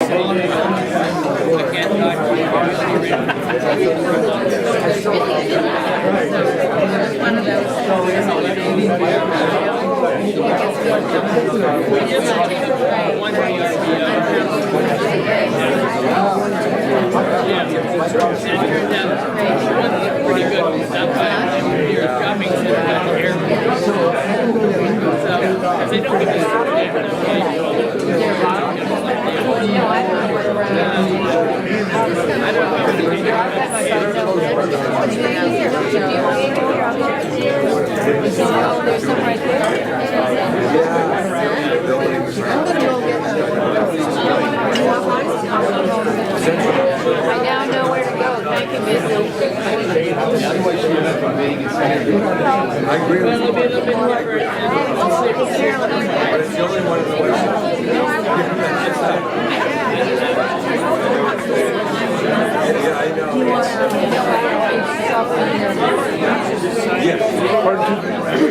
I now know where to go. Thank you, Missy. I agree with you. But it's the only one of the ways. Yeah, I know. Yes.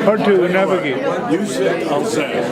Hard to navigate. You said, I'll say.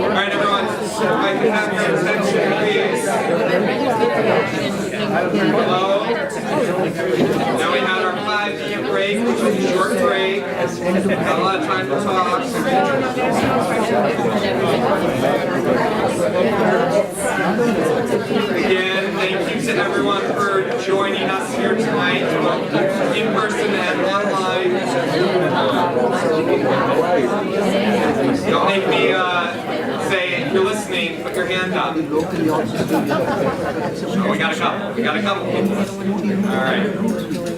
Alright, everyone, if I can have your attention, please. Hello? Now we had our 5-minute break, which was a short break. Not a lot of time to talk. Again, thank you to everyone for joining us here tonight, in person and online. Don't make me say, if you're listening, put your hand up. Oh, we got a couple. We got a couple. All right.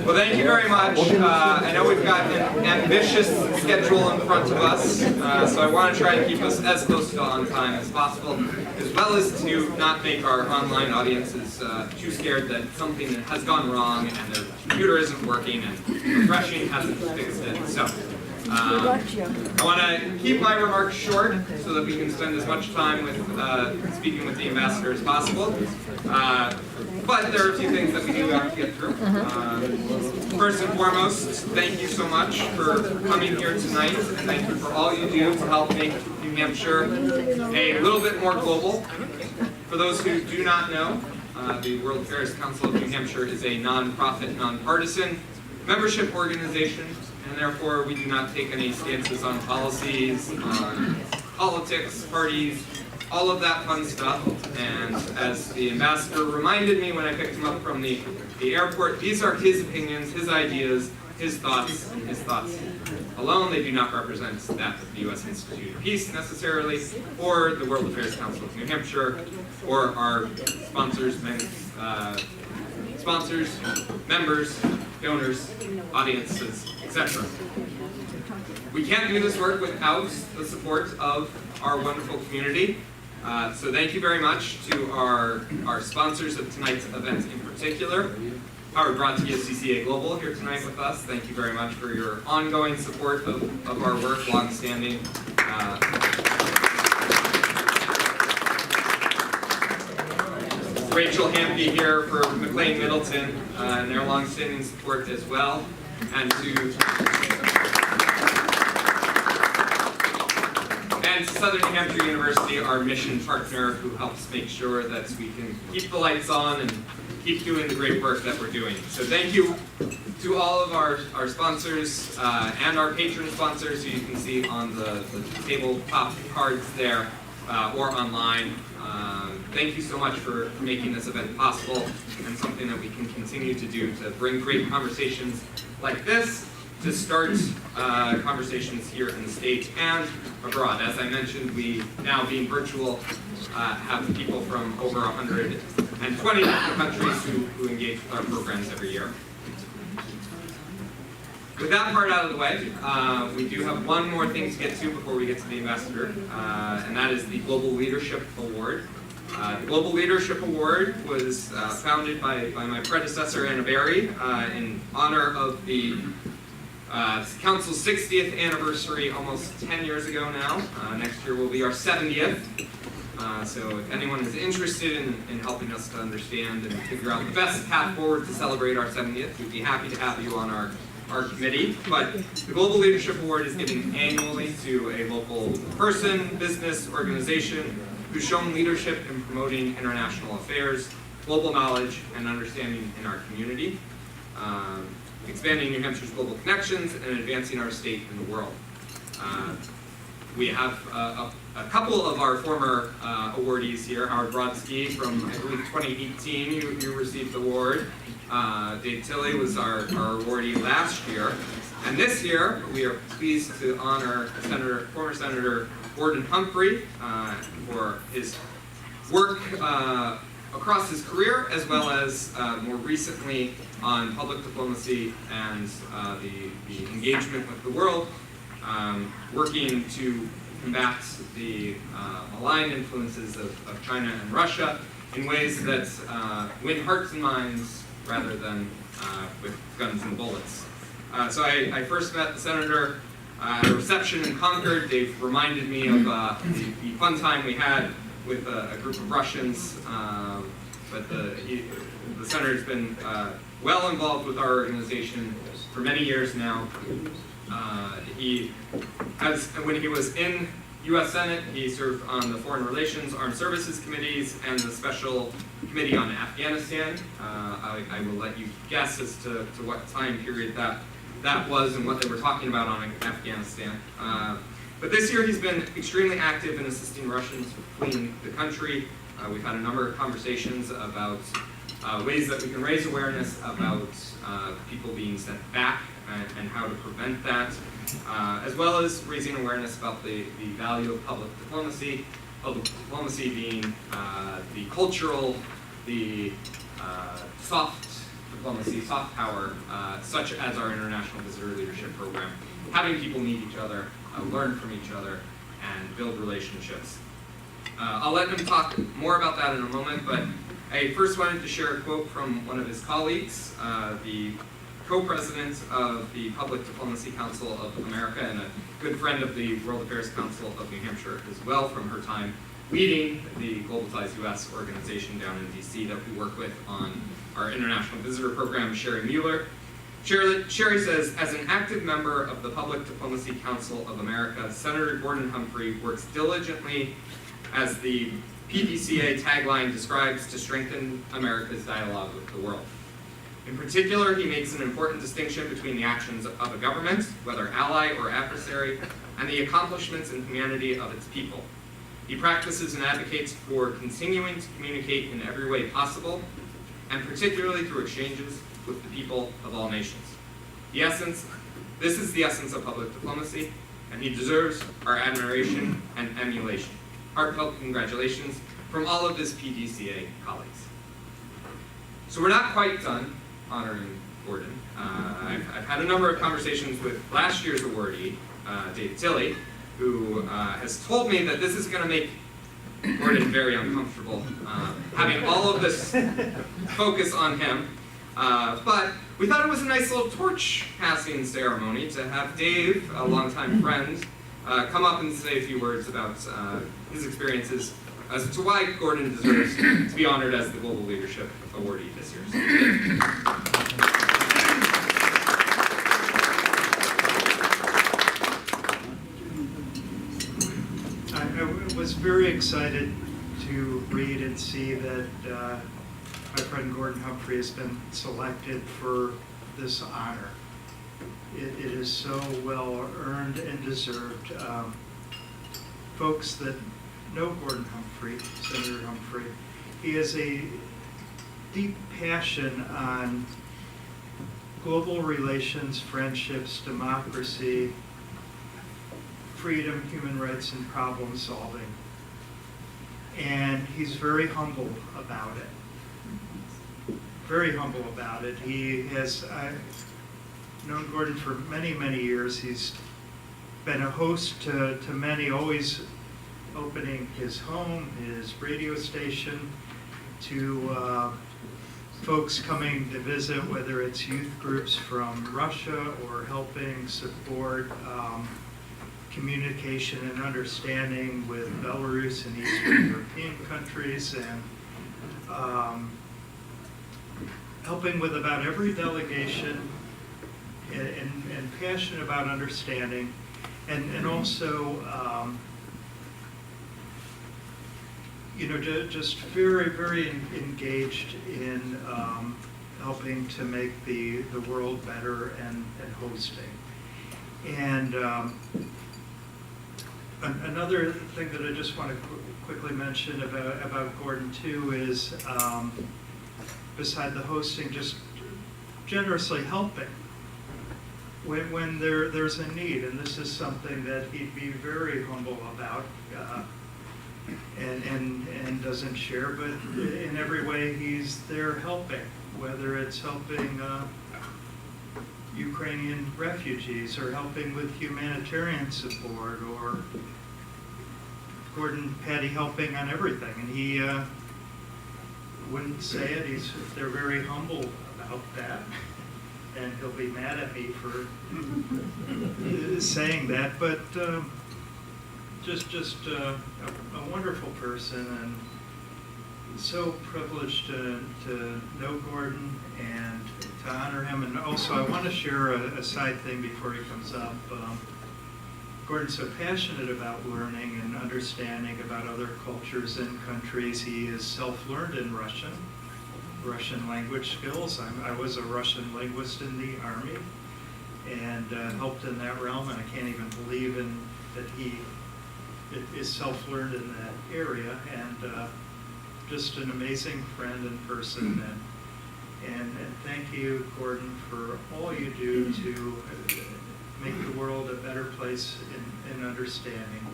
Well, thank you very much. I know we've got an ambitious schedule in front of us, so I want to try and keep us as close to on time as possible, as well as to not make our online audiences too scared that something has gone wrong and their computer isn't working and refreshing hasn't fixed it. So. I want to keep my remarks short so that we can spend as much time with speaking with the ambassador as possible. But there are a few things that we do have to get through. First and foremost, thank you so much for coming here tonight, and thank you for all you do to help make New Hampshire a little bit more global. For those who do not know, the World Affairs Council of New Hampshire is a non-profit, non-partisan membership organization. And and therefore we do not take any stances on policies, on politics, parties, all of that fun stuff. And as the ambassador reminded me when I picked him up from the airport, these are his opinions, his ideas, his thoughts, and his thoughts alone. They do not represent that of the U.S. Institute of Peace necessarily, or the World Affairs Council of New Hampshire, or our sponsors, members, donors, audiences, etc. We can't do this work without the support of our wonderful community. So thank you very much to our sponsors of tonight's event in particular. Howard Brodsky of CCA Global here tonight with us. Thank you very much for your ongoing support of our work, long-standing. Rachel Hampy here for McLean Middleton and their long-standing support as well. And to Southern New Hampshire University, our mission partner, who helps make sure that we can keep the lights on and keep doing the great work that we're doing. So thank you to all of our sponsors and our patron sponsors, who you can see on the tabletop cards there or online. Thank you so much for making this event possible, and something that we can continue to do to bring great conversations like this, to start conversations here in the state and abroad. As I mentioned, we, now being virtual, have people from over 120 different countries who engage with our programs every year. With that part out of the way, we do have one more thing to get to before we get to the ambassador, and that is the Global Leadership Award. The Global Leadership Award was founded by my predecessor, Anna Berry, in honor of the Council's 60th anniversary almost 10 years ago now. Next year will be our 70th. So if anyone is interested in helping us to understand and figure out the best path forward to celebrate our 70th, we'd be happy to have you on our committee. But the Global Leadership Award is given annually to a local person, business, organization who's shown leadership in promoting international affairs, global knowledge, and understanding in our community, expanding New Hampshire's global connections, and advancing our state in the world. We have a couple of our former awardees here. Howard Brodsky from, I believe, 2018, you received the award. Dave Tilley was our awardee last year. And this year, we are pleased to honor former Senator Gordon Humphrey for his work across his career, as well as more recently on public diplomacy and the engagement with the world, working to combat the malign influences of China and Russia in ways that win hearts and minds rather than with guns and bullets. So I first met the senator at a reception in Concord. Dave reminded me of the fun time we had with a group of Russians, but the senator's been well involved with our organization for many years now. When he was in U.S. Senate, he served on the Foreign Relations, Armed Services Committees, and the Special Committee on Afghanistan. I will let you guess as to what time period that was and what they were talking about on Afghanistan. But this year he's been extremely active in assisting Russians fleeing the country. We've had a number of conversations about ways that we can raise awareness about people being sent back and how to prevent that, as well as raising awareness about the value of public diplomacy being the cultural, the soft diplomacy, soft power, such as our International Visitor Leadership Program, having people meet each other, learn from each other, and build relationships. I'll let him talk more about that in a moment, but I first wanted to share a quote from one of his colleagues, the co-president of the Public Diplomacy Council of America and a good friend of the World Affairs Council of New Hampshire as well, from her time leading the Globalize US organization down in DC that we work with on our international visitor program, Sherry Mueller. Sherry says, as an active member of the Public Diplomacy Council of America, Senator Gordon Humphrey works diligently, as the PDCA tagline describes, to strengthen America's dialogue with the world. In particular, he makes an important distinction between the actions of a government, whether ally or adversary, and the accomplishments and humanity of its people. He practices and advocates for continuing to communicate in every way possible, and particularly through exchanges with the people of all nations. This is the essence of public diplomacy, and he deserves our admiration and emulation. Heartfelt congratulations from all of his PDCA colleagues. So we're not quite done honoring Gordon. I've had a number of conversations with last year's awardee, David Tilley, who has told me that this is going to make Gordon very uncomfortable, having all of this focus on him. But we thought it was a nice little torch passing ceremony to have Dave, a longtime friend, come up and say a few words about his experiences as to why Gordon deserves to be honored as the Global Leadership Awardee this year. I was very excited to read and see that my friend Gordon Humphrey has been selected for this honor. It is so well earned and deserved. Folks that know Gordon Humphrey, Senator Humphrey, he has a deep passion on global relations, friendships, democracy, freedom, human rights, and problem solving. And he's very humble about it. Very humble about it. I've known Gordon for many, many years. He's been a host to many, always opening his home, his radio station, to folks coming to visit, whether it's youth groups from Russia or helping support communication and understanding with Belarus and Eastern European countries, and helping with about every delegation, and passionate about understanding, and also just very, very engaged in helping to make the world better and hosting. And another thing that I just want to quickly mention about Gordon too is, beside the hosting, just generously helping when there's a need, and this is something that he'd be very humble about, and doesn't share, but in every way he's there helping, whether it's helping Ukrainian refugees or helping with humanitarian support, or Gordon Patty helping on everything. And he wouldn't say it, they're very humble about that, and he'll be mad at me for saying that, but just a wonderful person, and so privileged to know Gordon and to honor him. And also I want to share a side thing before he comes up. Gordon's so passionate about learning and understanding about other cultures and countries. He is self-learned in Russian language skills. I was a Russian linguist in the Army, and helped in that realm, and I can't even believe that he is self-learned in that area, and just an amazing friend and person. And thank you, Gordon, for all you do to make the world a better place in understanding.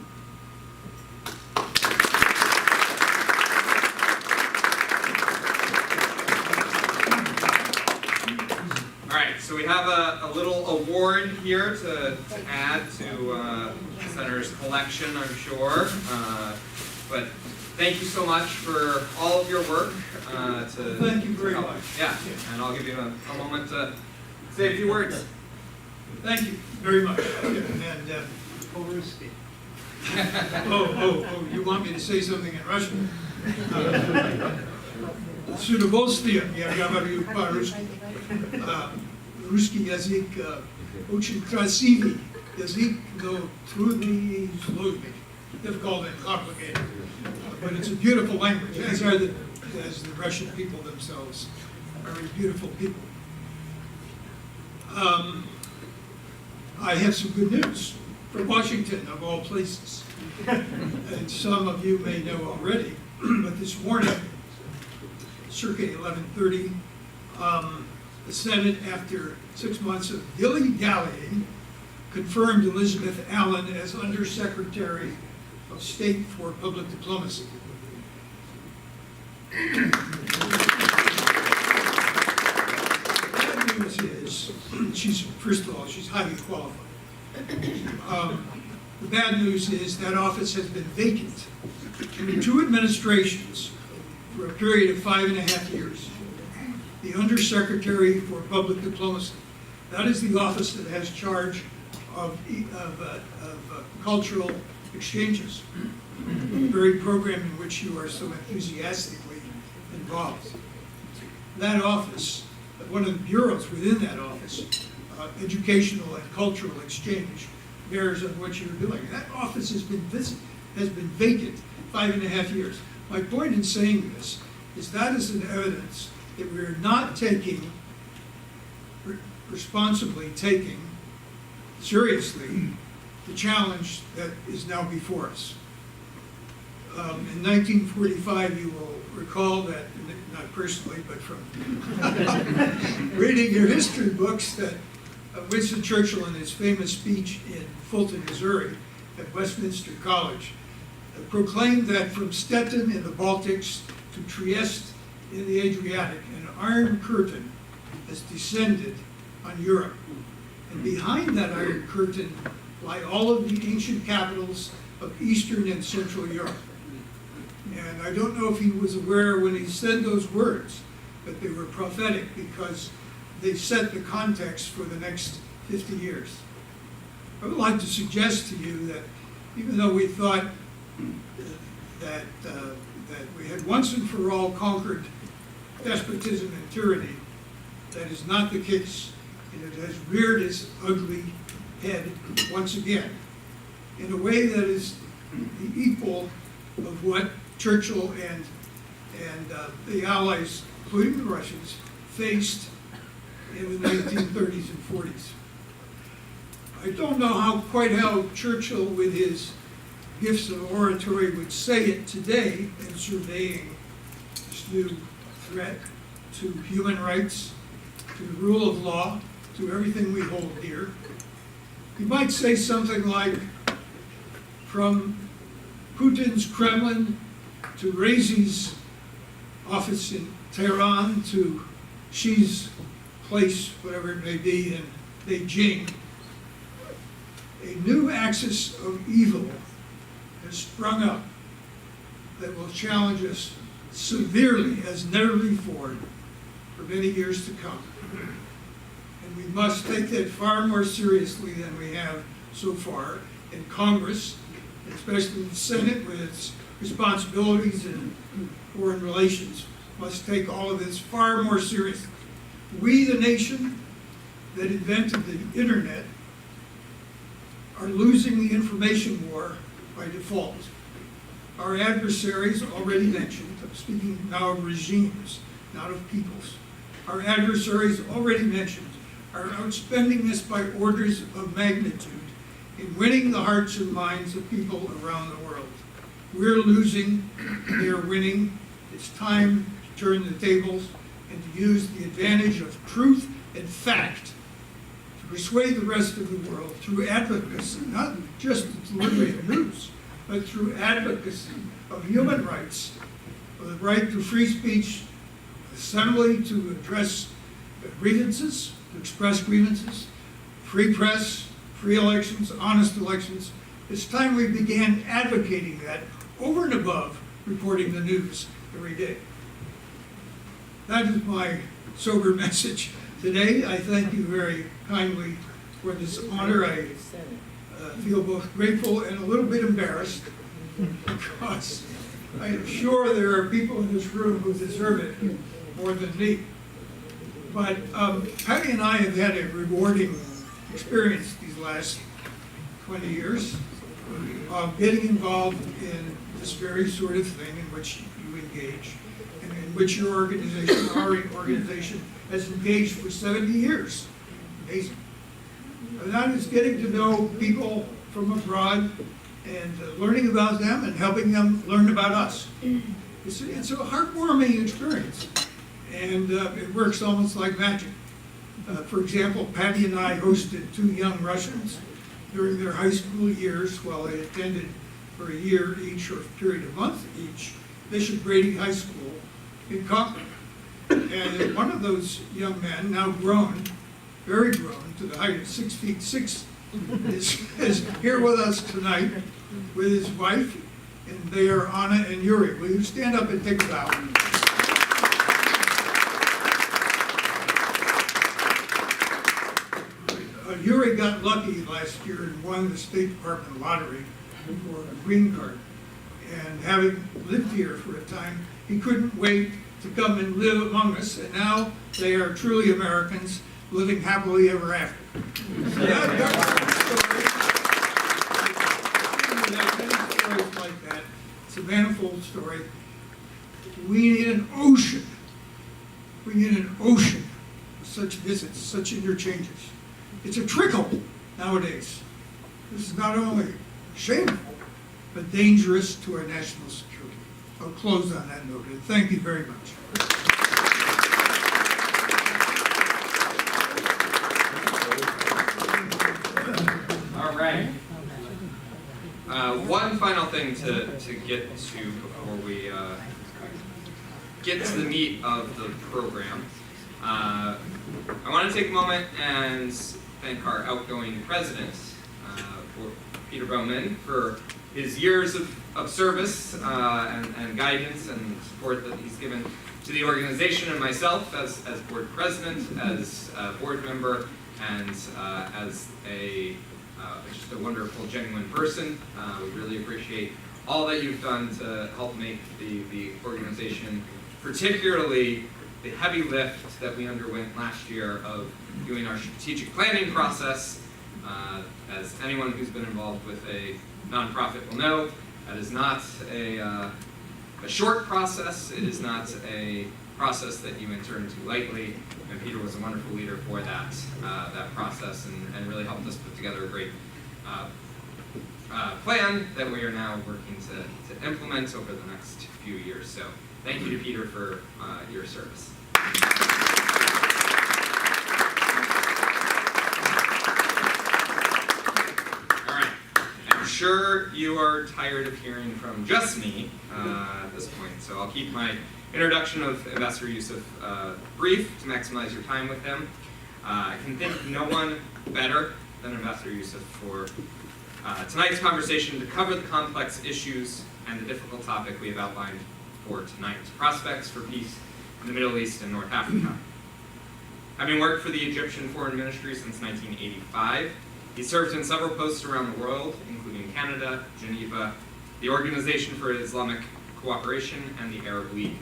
All right, so we have a little award here to add to the Senator's collection, I'm sure. But thank you so much for all of your work. Thank you very much. Yeah, and I'll give you a moment to say a few words. Thank you very much. And Poruski. oh, you want me to say something in Russian? С удовольствием я говорю по-русски. Русский язык очень красивый язык, но трудный и сложный, difficult and complicated. But it's a beautiful language, as the Russian people themselves are a beautiful people. I have some good news from Washington, of all places. And some of you may know already, but this morning, circa 11:30, the Senate, after 6 months of dilly-dallying, confirmed Elizabeth Allen as Undersecretary of State for Public Diplomacy. The bad news is, first of all, she's highly qualified. The bad news is that office has been vacant in 2 administrations for a period of 5.5 years. The Undersecretary for Public Diplomacy. That is the office that has charge of cultural exchanges, the very program in which you are so enthusiastically involved. That office, one of the bureaus within that office, educational and cultural exchange, bears on what you're doing. That office has been vacant 5.5 years. My point in saying this is that is an evidence that we are not responsibly taking seriously the challenge that is now before us. In 1945, you will recall that, not personally, but from reading your history books, that Winston Churchill, in his famous speech in Fulton, Missouri, at Westminster College, proclaimed that from Stettin in the Baltics to Trieste in the Adriatic, an iron curtain has descended on Europe. And behind that iron curtain lie all of the ancient capitals of Eastern and Central Europe. And I don't know if he was aware when he said those words, but they were prophetic because they set the context for the next 50 years. I would like to suggest to you that even though we thought that we had once and for all conquered despotism and tyranny, that is not the case. And it has reared its ugly head once again in a way that is the equal of what Churchill and the Allies, including the Russians, faced in the 1930s and 40s. I don't know quite how Churchill, with his gifts of oratory, would say it today in surveying this new threat to human rights, to the rule of law, to everything we hold dear. He might say something like, from Putin's Kremlin to Raisi's office in Tehran to Xi's place, whatever it may be, in Beijing, a new axis of evil has sprung up that will challenge us severely as never before for many years to come. And we must take that far more seriously than we have so far. In Congress, especially the Senate with its responsibilities in foreign relations, must take all of this far more seriously. We, the nation that invented the internet, are losing the information war by default. Our adversaries, already mentioned, I'm speaking now of regimes, not of peoples. Our adversaries, already mentioned, are outspending us by orders of magnitude in winning the hearts and minds of people around the world. We're losing, they are winning. It's time to turn the tables and to use the advantage of truth and fact to persuade the rest of the world through advocacy, not just the delivery of news, but through advocacy of human rights, of the right to free speech, assembly to address grievances, to express grievances, free press, free elections, honest elections. It's time we began advocating that over and above reporting the news every day. That is my sober message today. I thank you very kindly for this honor. I feel both grateful and a little bit embarrassed because I am sure there are people in this room who deserve it more than me. But Patty and I have had a rewarding experience these last 20 years of getting involved in this very sort of thing in which you engage and in which your organization, our organization, has engaged for 70 years amazing. And that is getting to know people from abroad and learning about them and helping them learn about us. It's a heartwarming experience, and it works almost like magic. For example, Patty and I hosted 2 young Russians during their high school years while they attended for a year each, or a period of month each, Bishop Brady High School in Concord. And one of those young men, now grown, very grown, to the height of 6'6", is here with us tonight with his wife, and they are Anna and Yuri. Will you stand up and take a bow? Yuri got lucky last year and won the State Department lottery for a green card. And having lived here for a time, he couldn't wait to come and live among us, and now they are truly Americans living happily ever after. So that's a story. There are many stories like that. It's a manifold story. We need an ocean. We need an ocean of such visits, such interchanges. It's a trickle nowadays. This is not only shameful, but dangerous to our national security. I'll close on that note, and thank you very much. All right. One final thing to get to before we get to the meat of the program. I want to take a moment and thank our outgoing president, Peter Bowman, for his years of service and guidance and support that he's given to the organization, and myself as board president, as a board member, and as just a wonderful, genuine person. We really appreciate all that you've done to help make the organization, particularly the heavy lift that we underwent last year of doing our strategic planning process. As anyone who's been involved with a nonprofit will know, that is not a short process. It is not a process that you enter into lightly, and Peter was a wonderful leader for that process, and really helped us put together a great plan that we are now working to implement over the next few years. So thank you to Peter for your service. All right, I'm sure you are tired of hearing from just me at this point, so I'll keep my introduction of Ambassador Youssef brief to maximize your time with him. I can think of no one better than Ambassador Youssef for tonight's conversation to cover the complex issues and the difficult topic we have outlined for tonight: prospects for peace in the Middle East and North Africa. Having worked for the Egyptian Foreign Ministry since 1985, he served in several posts around the world, including Canada, Geneva, the Organization for Islamic Cooperation, and the Arab League.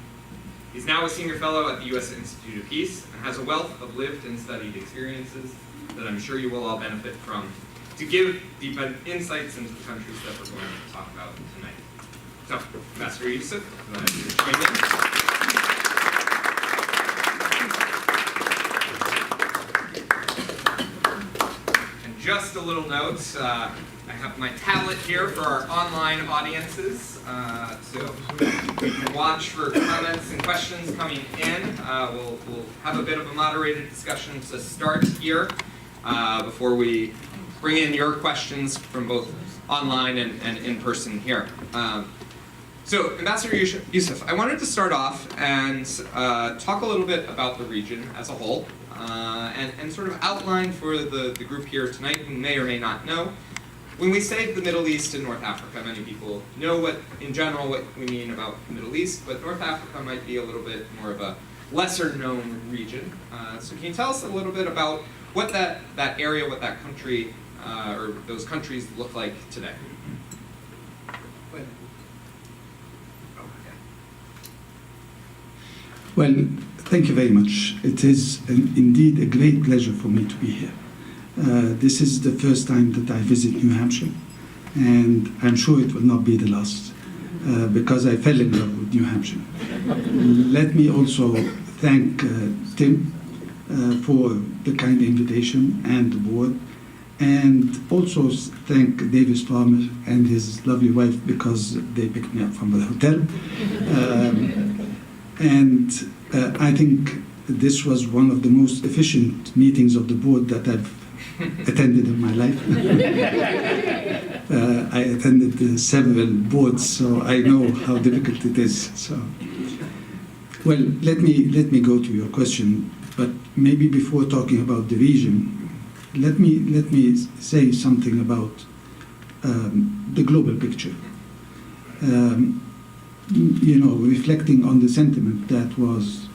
He's now a senior fellow at the U.S. Institute of Peace and has a wealth of lived and studied experiences that I'm sure you will all benefit from to give deep insights into the countries that we're going to talk about tonight. So, Ambassador Youssef, join me. Just a little note, I have my tablet here for our online audiences, so you can watch for comments and questions coming in. We'll have a bit of a moderated discussion to start here before we bring in your questions from both online and in person here. So, Ambassador Youssef, I wanted to start off and talk a little bit about the region as a whole. And sort of outline for the group here tonight who may or may not know. When we say the Middle East and North Africa, many people know in general what we mean about the Middle East, but North Africa might be a little bit more of a lesser known region. So can you tell us a little bit about what that area, what that country, or those countries look like today? Well, thank you very much. It is indeed a great pleasure for me to be here. This is the first time that I visit New Hampshire, and I'm sure it will not be the last, because I fell in love with New Hampshire. Let me also thank Tim for the kind invitation and the board. And also thank Davis Farmer and his lovely wife because they picked me up from the hotel. I think this was one of the most efficient meetings of the board that I've attended in my life. I attended several boards, so I know how difficult it is. So, well, let me go to your question, but maybe before talking about the region, let me say something about the global picture. Reflecting on the sentiment that was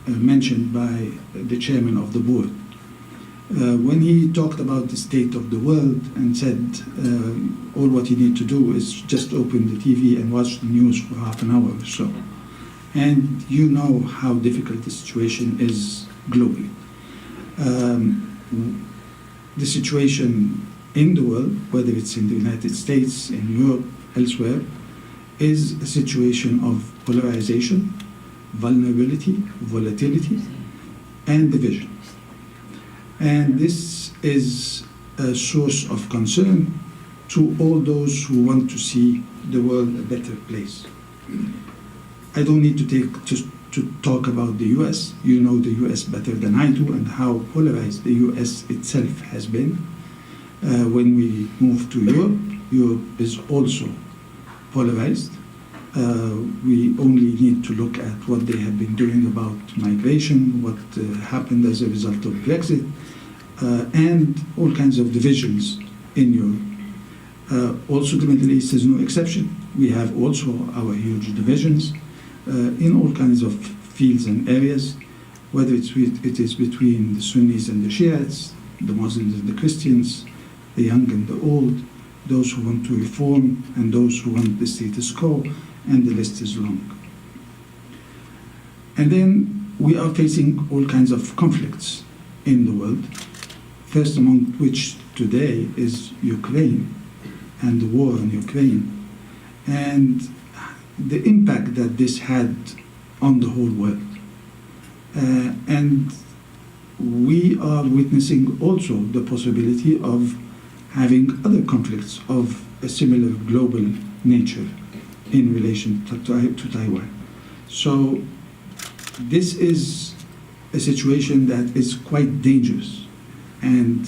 mentioned by the chairman of the board. When he talked about the state of the world and said all what you need to do is just open the TV and watch the news for half an hour or so. And you know how difficult the situation is globally. The situation in the world, whether it's in the United States, in Europe, elsewhere, is a situation of polarization, vulnerability, volatility, and division. And this is a source of concern to all those who want to see the world a better place. I don't need to talk about the US. You know the US better than I do and how polarized the US itself has been. When we move to Europe, Europe is also polarized. We only need to look at what they have been doing about migration, what happened as a result of Brexit, and all kinds of divisions in Europe. Also, the Middle East is no exception. We have also our huge divisions in all kinds of fields and areas, whether it is between the Sunnis and the Shiites, the Muslims and the Christians, the young and the old, those who want to reform and those who want the status quo, and the list is long. And then we are facing all kinds of conflicts in the world, first among which today is Ukraine and the war in Ukraine, and the impact that this had on the whole world. And we are witnessing also the possibility of having other conflicts of a similar global nature in relation to Taiwan. So this is a situation that is quite dangerous, and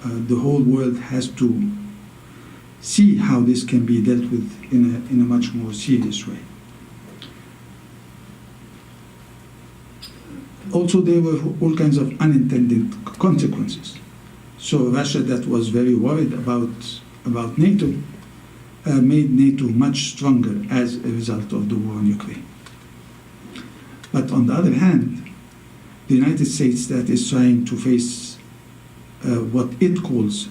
the whole world has to see how this can be dealt with in a much more serious way. Also, there were all kinds of unintended consequences. So Russia, that was very worried about NATO, made NATO much stronger as a result of the war in Ukraine. But on the other hand, the United States, that is trying to face what it calls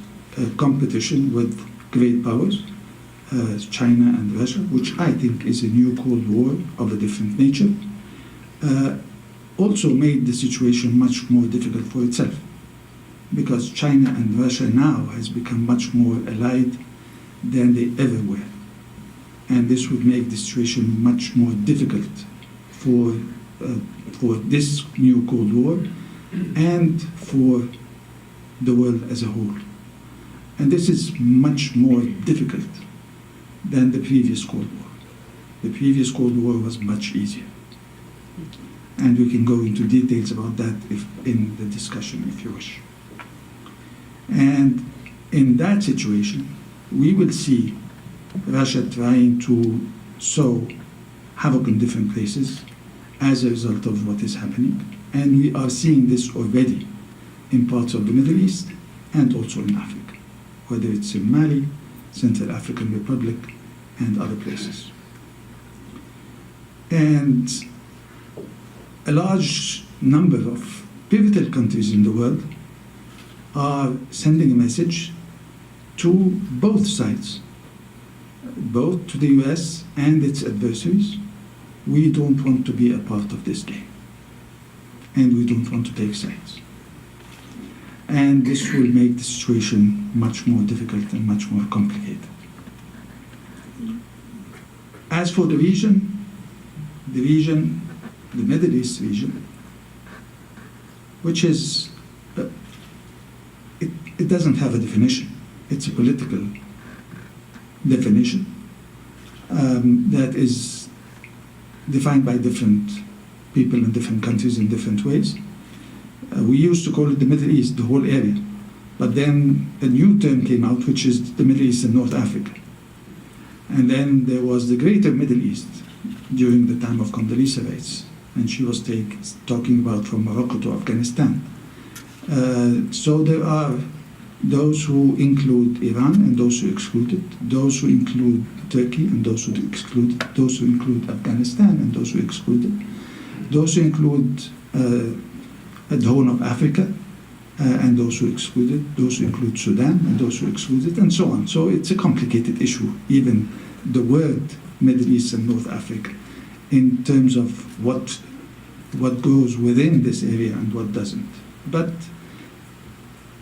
competition with great powers, China and Russia, which I think is a new Cold War of a different nature, also made the situation much more difficult for itself, because China and Russia now has become much more allied than they ever were. And this would make the situation much more difficult for this new Cold War and for the world as a whole. And this is much more difficult than the previous Cold War. The previous Cold War was much easier. And we can go into details about that in the discussion if you wish. And in that situation, we will see Russia trying to sow havoc in different places as a result of what is happening. And we are seeing this already in parts of the Middle East and also in Africa, whether it's in Mali, Central African Republic, and other places. And a large number of pivotal countries in the world are sending a message to both sides, both to the US and its adversaries. We don't want to be a part of this game, and we don't want to take sides. And this will make the situation much more difficult and much more complicated. As for the region, the Middle East region, which is, it doesn't have a definition. It's a political definition that is defined by different people in different countries in different ways. We used to call it the Middle East, the whole area. But then a new term came out, which is the Middle East and North Africa. And then there was the Greater Middle East during the time of Condoleezza Rice, and she was talking about from Morocco to Afghanistan. So there are those who include Iran and those who exclude it, those who include Turkey and those who exclude it, those who include Afghanistan and those who exclude it, those who include the Horn of Africa and those who exclude it, those who include Sudan and those who exclude it, and so on. So it's a complicated issue, even the word Middle East and North Africa, in terms of what goes within this area and what doesn't. But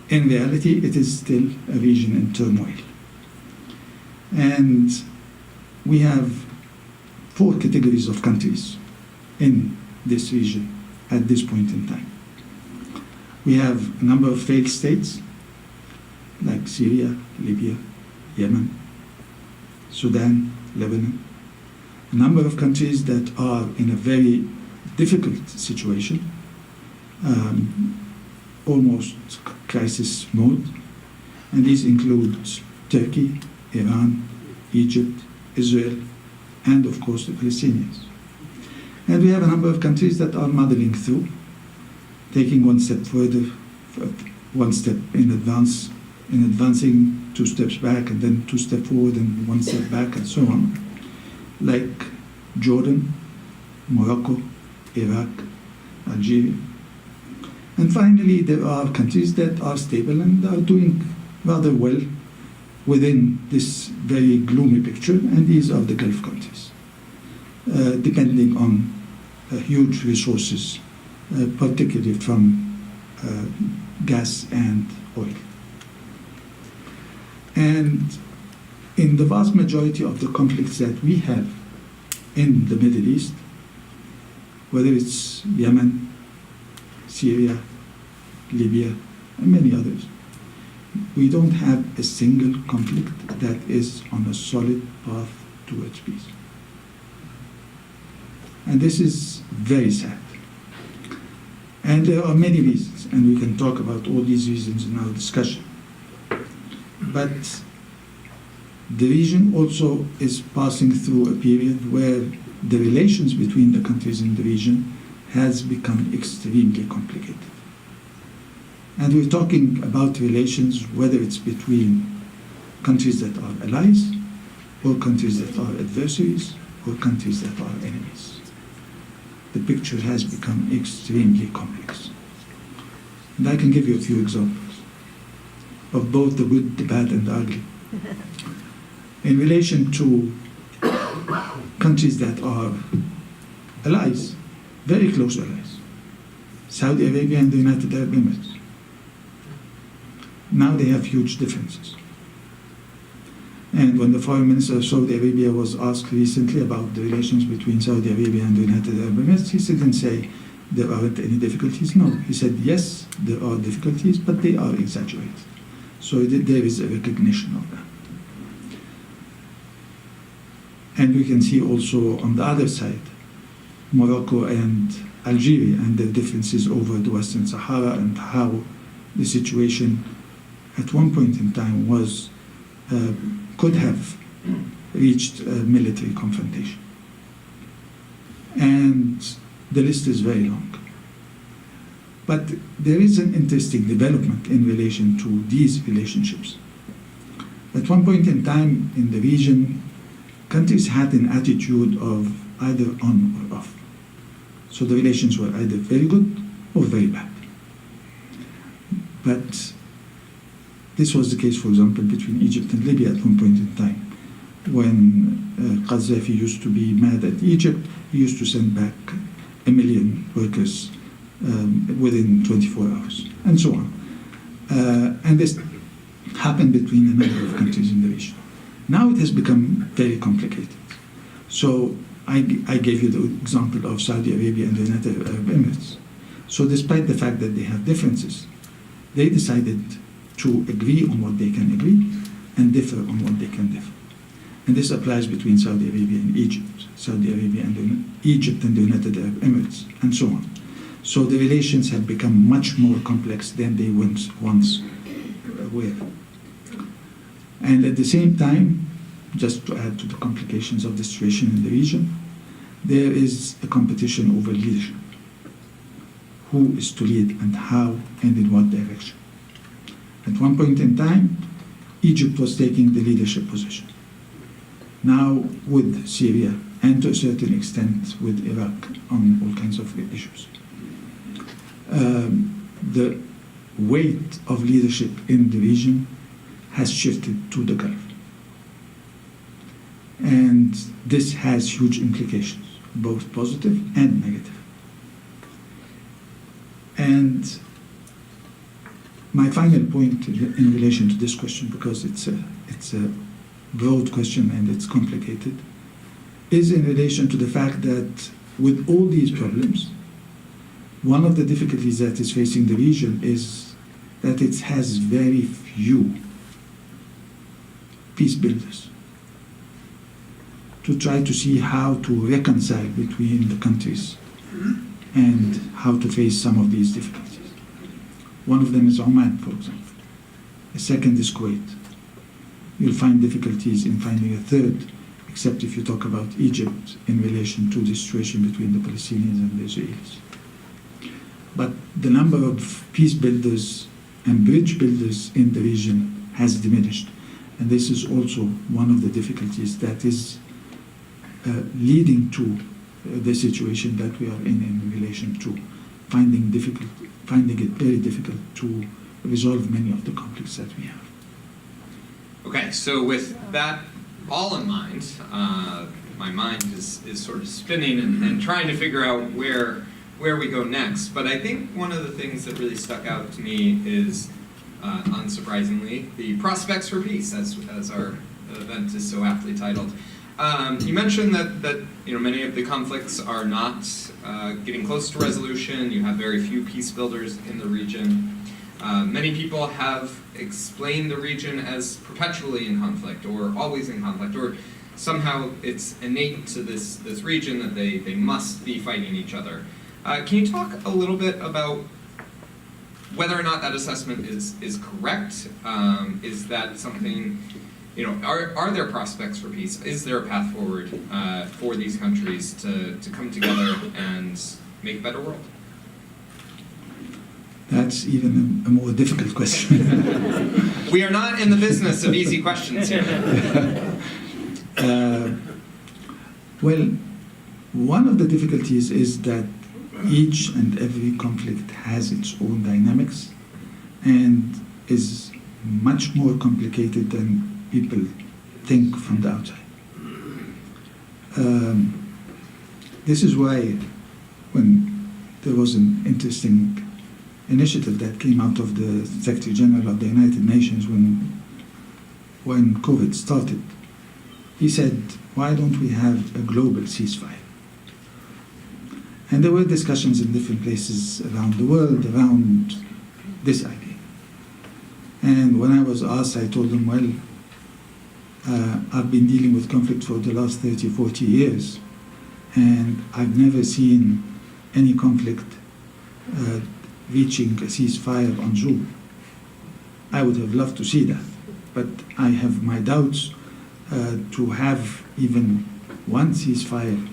in reality, it is still a region in turmoil. And we have 4 categories of countries in this region at this point in time. We have a number of failed states, like Syria, Libya, Yemen, Sudan, Lebanon. A number of countries that are in a very difficult situation, almost crisis mode, and these include Turkey, Iran, Egypt, Israel, and of course the Palestinians. And we have a number of countries that are muddling through, taking one step further, one step in advancing 2 steps back, and then 2 steps forward and 1 step back, and so on, like Jordan, Morocco, Iraq, Algeria. And finally, there are countries that are stable and are doing rather well within this very gloomy picture, and these are the Gulf countries, depending on huge resources, particularly from gas and oil. And in the vast majority of the conflicts that we have in the Middle East, whether it's Yemen, Syria, Libya, and many others, we don't have a single conflict that is on a solid path towards peace. And this is very sad. And there are many reasons, and we can talk about all these reasons in our discussion. But the region also is passing through a period where the relations between the countries in the region has become extremely complicated. And we're talking about relations, whether it's between countries that are allies, or countries that are adversaries, or countries that are enemies. The picture has become extremely complex. And I can give you a few examples of both the good, the bad, and the ugly. In relation to countries that are allies, very close allies, Saudi Arabia and the United Arab Emirates. Now they have huge differences. And when the foreign minister of Saudi Arabia was asked recently about the relations between Saudi Arabia and the United Arab Emirates, he didn't say there aren't any difficulties. No, he said yes, there are difficulties, but they are exaggerated. So there is a recognition of that. And we can see also on the other side, Morocco and Algeria and their differences over the Western Sahara, and how the situation at one point in time was could have reached a military confrontation. And the list is very long. But there is an interesting development in relation to these relationships. At one point in time in the region, countries had an attitude of either on or off. So the relations were either very good or very bad. But this was the case, for example, between Egypt and Libya at one point in time. When Qaddafi used to be mad at Egypt, he used to send back 1 million workers within 24 hours, and so on. And this happened between a number of countries in the region. Now it has become very complicated. So I gave you the example of Saudi Arabia and the United Arab Emirates. So despite the fact that they have differences, they decided to agree on what they can agree and differ on what they can differ. And this applies between Saudi Arabia and Egypt, Saudi Arabia and Egypt and the United Arab Emirates, and so on. So the relations have become much more complex than they once were. And at the same time, just to add to the complications of the situation in the region, there is a competition over leadership. Who is to lead and how and in what direction? At one point in time, Egypt was taking the leadership position. Now with Syria, and to a certain extent with Iraq on all kinds of issues. The weight of leadership in the region has shifted to the Gulf. And this has huge implications, both positive and negative. And my final point in relation to this question, because it's a broad question and it's complicated, is in relation to the fact that with all these problems, one of the difficulties that is facing the region is that it has very few peace builders to try to see how to reconcile between the countries and how to face some of these difficulties. One of them is Oman, for example. A second is Kuwait. You'll find difficulties in finding a third, except if you talk about Egypt in relation to the situation between the Palestinians and the Israelis. But the number of peace builders and bridge builders in the region has diminished. And this is also one of the difficulties that is leading to the situation that we are in relation to finding it very difficult to resolve many of the conflicts that we have. Okay, so with that all in mind, my mind is sort of spinning and trying to figure out where we go next. But I think one of the things that really stuck out to me is, unsurprisingly, the prospects for peace, as our event is so aptly titled. You mentioned that many of the conflicts are not getting close to resolution. You have very few peace builders in the region. Many people have explained the region as perpetually in conflict or always in conflict, or somehow it's innate to this region that they must be fighting each other. Can you talk a little bit about whether or not that assessment is correct? Is that something, are there prospects for peace? Is there a path forward for these countries to come together and make a better world? That's even a more difficult question. We are not in the business of easy questions here. Well, one of the difficulties is that each and every conflict has its own dynamics and is much more complicated than people think from the outside. This is why when there was an interesting initiative that came out of the Secretary General of the United Nations when COVID started, he said, why don't we have a global ceasefire? And there were discussions in different places around the world around this idea. And when I was asked, I told them, well, I've been dealing with conflict for the last 30, 40 years, and I've never seen any conflict reaching a ceasefire on Zoom. I would have loved to see that, but I have my doubts to have even one ceasefire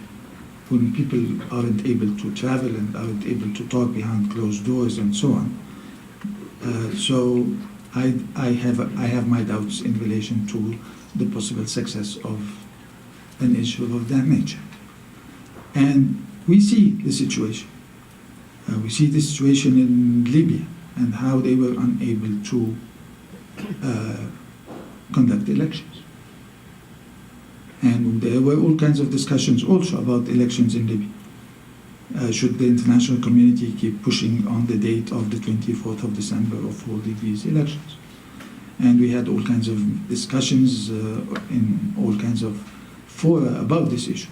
when people aren't able to travel and aren't able to talk behind closed doors and so on. So I have my doubts in relation to the possible success of an issue of that nature. And we see the situation. We see the situation in Libya and how they were unable to conduct elections. And there were all kinds of discussions also about elections in Libya. Should the international community keep pushing on the date of the 24th of December of holding these elections? And we had all kinds of discussions in all kinds of fora about this issue.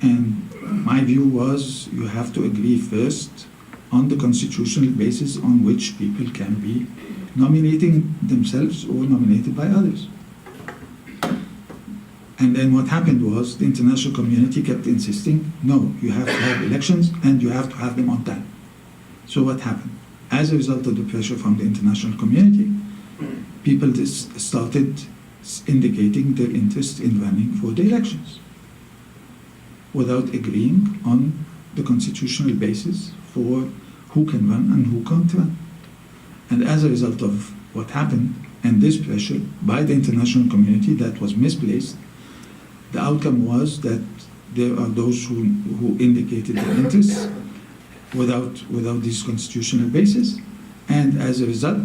And my view was you have to agree first on the constitutional basis on which people can be nominating themselves or nominated by others. And then what happened was the international community kept insisting, no, you have to have elections and you have to have them on time. So what happened? As a result of the pressure from the international community, people started indicating their interest in running for the elections without agreeing on the constitutional basis for who can run and who can't run. And as a result of what happened and this pressure by the international community that was misplaced, the outcome was that there are those who indicated their interests without this constitutional basis, and as a result,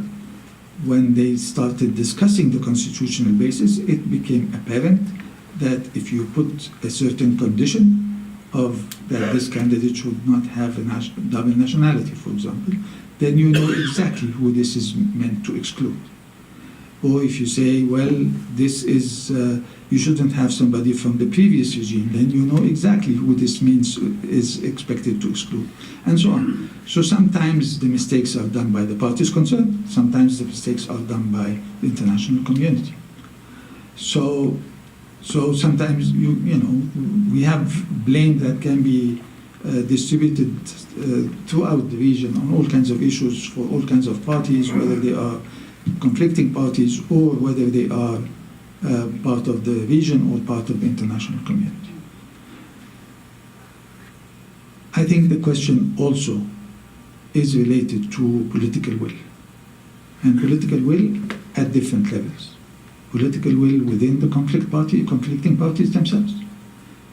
when they started discussing the constitutional basis, it became apparent that if you put a certain condition of that this candidate should not have a double nationality, for example, then you know exactly who this is meant to exclude. Or if you say, well, this is, you shouldn't have somebody from the previous regime, then you know exactly who this means is expected to exclude, and so on. So sometimes the mistakes are done by the parties concerned, sometimes the mistakes are done by the international community. So sometimes, you know, we have blame that can be distributed throughout the region on all kinds of issues for all kinds of parties, whether they are conflicting parties or whether they are part of the region or part of the international community. I think the question also is related to political will, and political will at different levels. Political will within the conflicting parties themselves,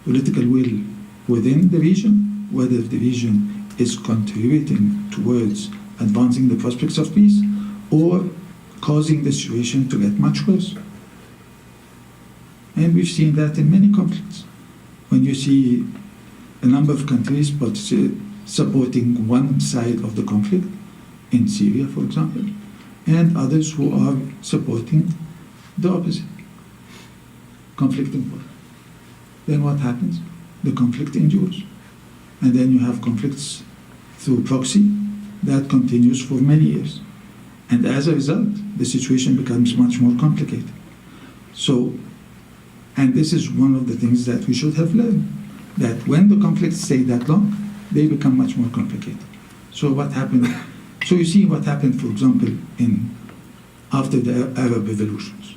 political will within the region, whether the region is contributing towards advancing the prospects of peace or causing the situation to get much worse. And we've seen that in many conflicts. When you see a number of countries supporting one side of the conflict, in Syria, for example, and others who are supporting the opposite, conflicting party. Then what happens? The conflict endures. And then you have conflicts through proxy that continues for many years. And as a result, the situation becomes much more complicated. So, and this is one of the things that we should have learned, that when the conflicts stay that long, they become much more complicated. So what happened? So you see what happened, for example, after the Arab revolutions.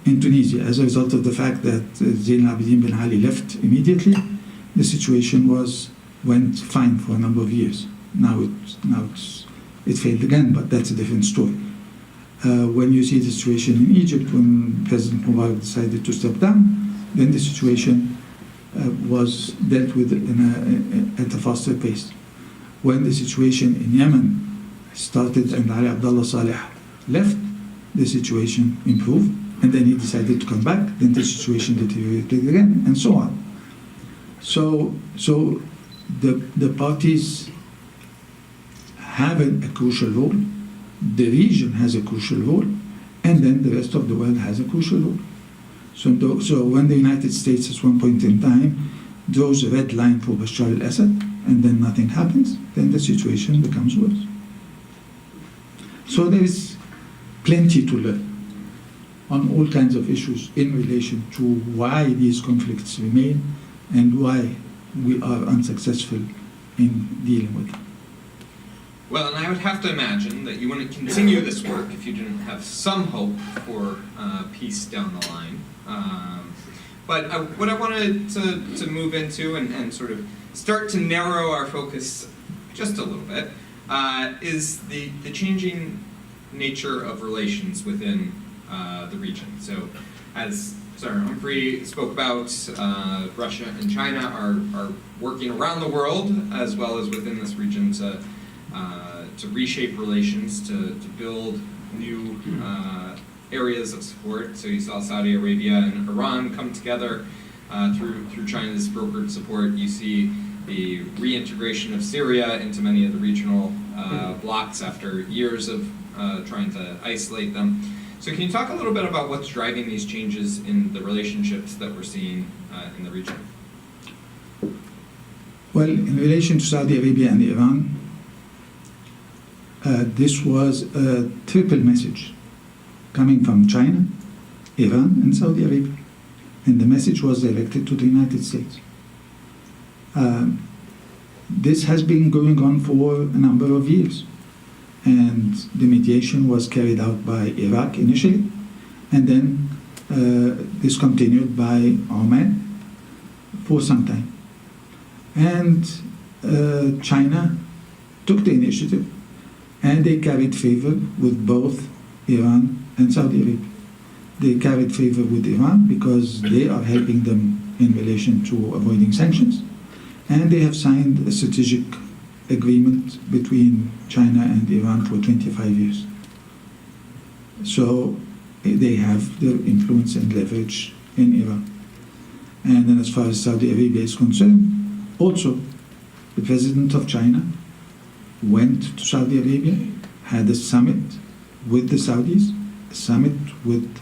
In Tunisia, as a result of the fact that Zain al-Abidin bin Ali left immediately, the situation went fine for a number of years. Now it failed again, but that's a different story. When you see the situation in Egypt, when President Mubarak decided to step down, then the situation was dealt with at a faster pace. When the situation in Yemen started and Ali Abdullah Saleh left, the situation improved, and then he decided to come back, then the situation deteriorated again, and so on. So the parties have a crucial role, the region has a crucial role, and then the rest of the world has a crucial role. So when the United States at one point in time draws a red line for Bashar al-Assad, and then nothing happens, then the situation becomes worse. So there is plenty to learn on all kinds of issues in relation to why these conflicts remain and why we are unsuccessful in dealing with them. Well, and I would have to imagine that you wouldn't continue this work if you didn't have some hope for peace down the line. But what I wanted to move into and sort of start to narrow our focus just a little bit is the changing nature of relations within the region. So as Senator Humphrey spoke about, Russia and China are working around the world as well as within this region to reshape relations, to build new areas of support. So you saw Saudi Arabia and Iran come together through China's brokered support. You see the reintegration of Syria into many of the regional blocs after years of trying to isolate them. So can you talk a little bit about what's driving these changes in the relationships that we're seeing in the region? Well, in relation to Saudi Arabia and Iran, this was a triple message coming from China, Iran, and Saudi Arabia. And the message was directed to the United States. This has been going on for a number of years. And the mediation was carried out by Iraq initially, and then this continued by Oman for some time. And China took the initiative, and they carried favor with both Iran and Saudi Arabia. They carried favor with Iran because they are helping them in relation to avoiding sanctions, and they have signed a strategic agreement between China and Iran for 25 years. So they have their influence and leverage in Iran. And then as far as Saudi Arabia is concerned, also the president of China went to Saudi Arabia, had a summit with the Saudis, a summit with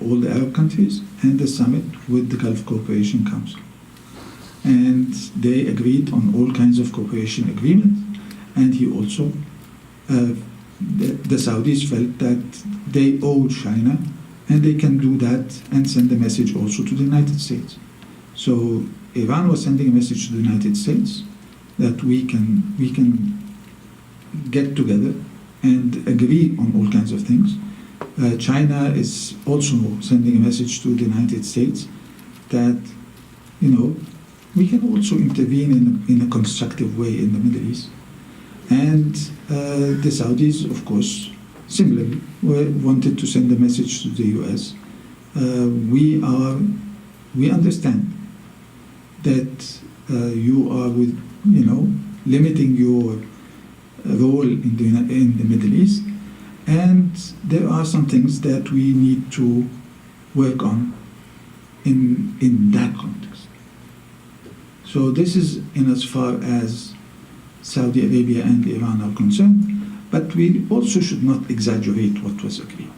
all the Arab countries, and a summit with the Gulf Cooperation Council. And they agreed on all kinds of cooperation agreements. And he also, the Saudis felt that they owe China, and they can do that and send a message also to the United States. So Iran was sending a message to the United States that we can get together and agree on all kinds of things. China is also sending a message to the United States that, we can also intervene in a constructive way in the Middle East. And the Saudis, of course, similarly, wanted to send a message to the U.S. We understand that you are limiting your role in the Middle East, and there are some things that we need to work on in that context. So this is in as far as Saudi Arabia and Iran are concerned, but we also should not exaggerate what was agreed.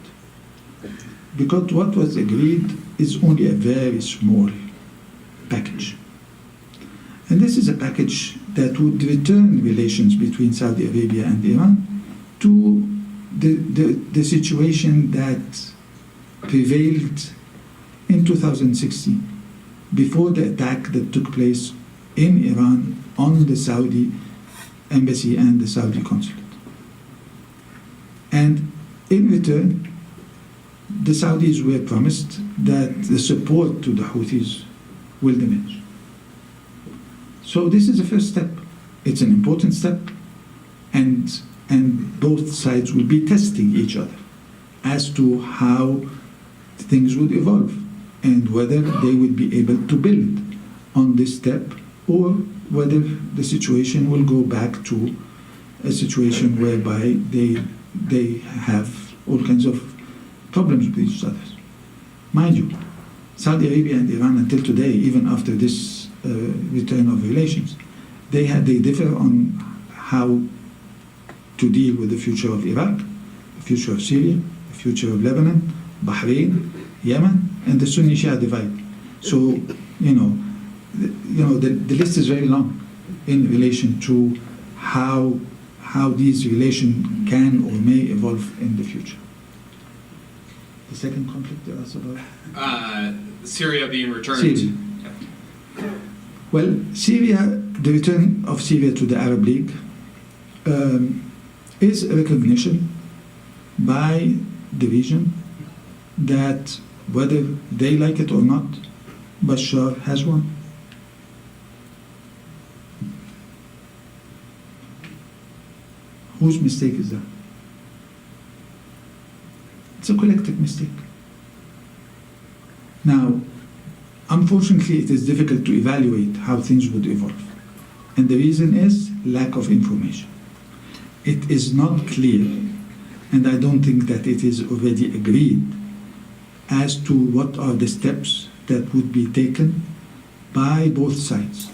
Because what was agreed is only a very small package. And this is a package that would return relations between Saudi Arabia and Iran to the situation that prevailed in 2016, before the attack that took place in Iran on the Saudi embassy and the Saudi consulate. And in return, the Saudis were promised that the support to the Houthis will diminish. So this is the first step. It's an important step, and both sides will be testing each other as to how things would evolve and whether they would be able to build on this step, or whether the situation will go back to a situation whereby they have all kinds of problems with each other. Mind you, Saudi Arabia and Iran until today, even after this return of relations, they differ on how to deal with the future of Iraq, the future of Syria, the future of Lebanon, Bahrain, Yemen, and the Sunni-Shia divide. So, the list is very long in relation to how these relations can or may evolve in the future. The second conflict you asked about? Syria being returned. Syria. Well, Syria, the return of Syria to the Arab League is a recognition by the region that whether they like it or not, Bashar has won. Whose mistake is that? It's a collective mistake. Now, unfortunately, it is difficult to evaluate how things would evolve. And the reason is lack of information. It is not clear, and I don't think that it is already agreed, as to what are the steps that would be taken by both sides.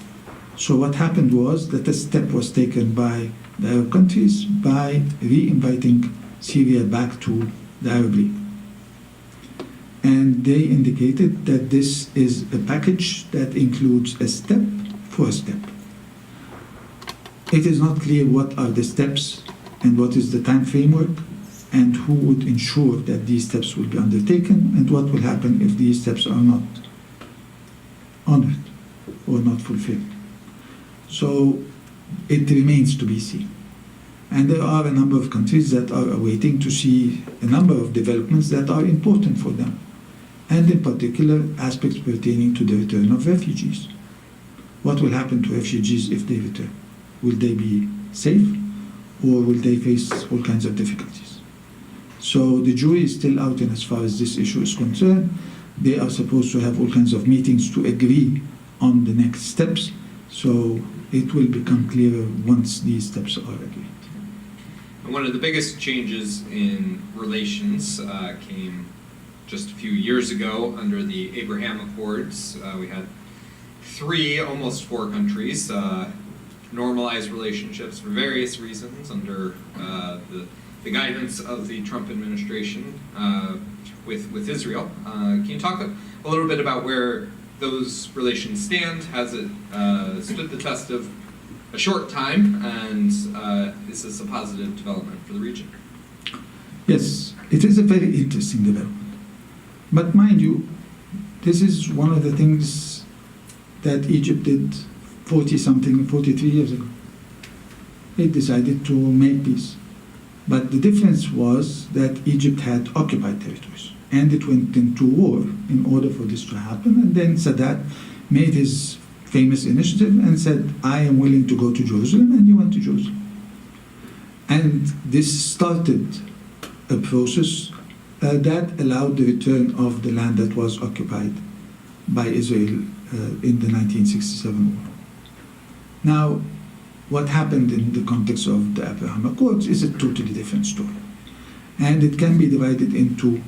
So what happened was that a step was taken by the Arab countries by re-inviting Syria back to the Arab League. And they indicated that this is a package that includes a step for a step. It is not clear what are the steps and what is the time framework, and who would ensure that these steps will be undertaken, and what will happen if these steps are not honored or not fulfilled. So it remains to be seen. And there are a number of countries that are awaiting to see a number of developments that are important for them, and in particular aspects pertaining to the return of refugees. What will happen to refugees if they return? Will they be safe, or will they face all kinds of difficulties? So the jury is still out in as far as this issue is concerned. They are supposed to have all kinds of meetings to agree on the next steps, so it will become clearer once these steps are agreed. And one of the biggest changes in relations came just a few years ago under the Abraham Accords. We had 3, almost 4 countries normalize relationships for various reasons under the guidance of the Trump administration with Israel. Can you talk a little bit about where those relations stand? Has it stood the test of a short time, and is this a positive development for the region? Yes, it is a very interesting development. But mind you, this is one of the things that Egypt did 43 years ago. It decided to make peace. But the difference was that Egypt had occupied territories, and it went into war in order for this to happen. And then Sadat made his famous initiative and said, I am willing to go to Jerusalem, and he went to Jerusalem. And this started a process that allowed the return of the land that was occupied by Israel in the 1967 war. Now, what happened in the context of the Abraham Accords is a totally different story. And it can be divided into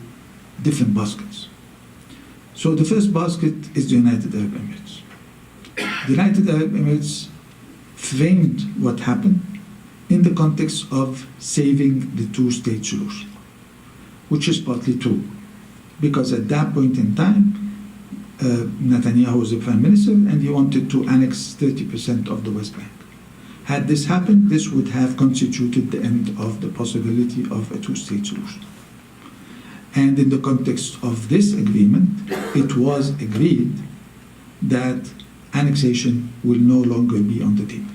different baskets. So the first basket is the United Arab Emirates. The United Arab Emirates framed what happened in the context of saving the two-state solution, which is partly true, because at that point in time, Netanyahu was the prime minister, and he wanted to annex 30% of the West Bank. Had this happened, this would have constituted the end of the possibility of a two-state solution. And in the context of this agreement, it was agreed that annexation will no longer be on the table.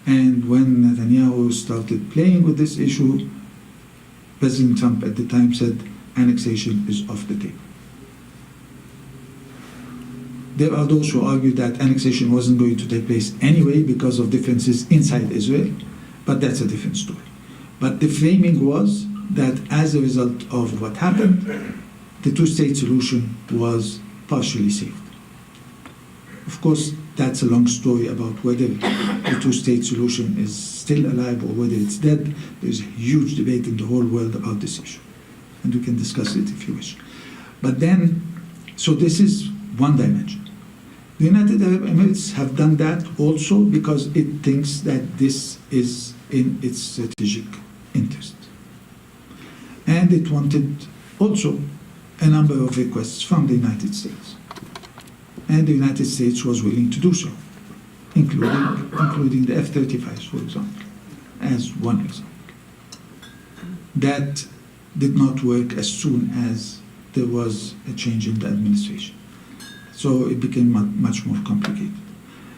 And when Netanyahu started playing with this issue, President Trump at the time said annexation is off the table. There are those who argue that annexation wasn't going to take place anyway because of differences inside Israel, but that's a different story. But the framing was that as a result of what happened, the two-state solution was partially saved. Of course, that's a long story about whether the two-state solution is still alive or whether it's dead. There's a huge debate in the whole world about this issue, and we can discuss it if you wish. But then, so this is one dimension. The United Arab Emirates have done that also because it thinks that this is in its strategic interest. And it wanted also a number of requests from the United States. And the United States was willing to do so, including the F-35s, for example, as one example. That did not work as soon as there was a change in the administration. So it became much more complicated.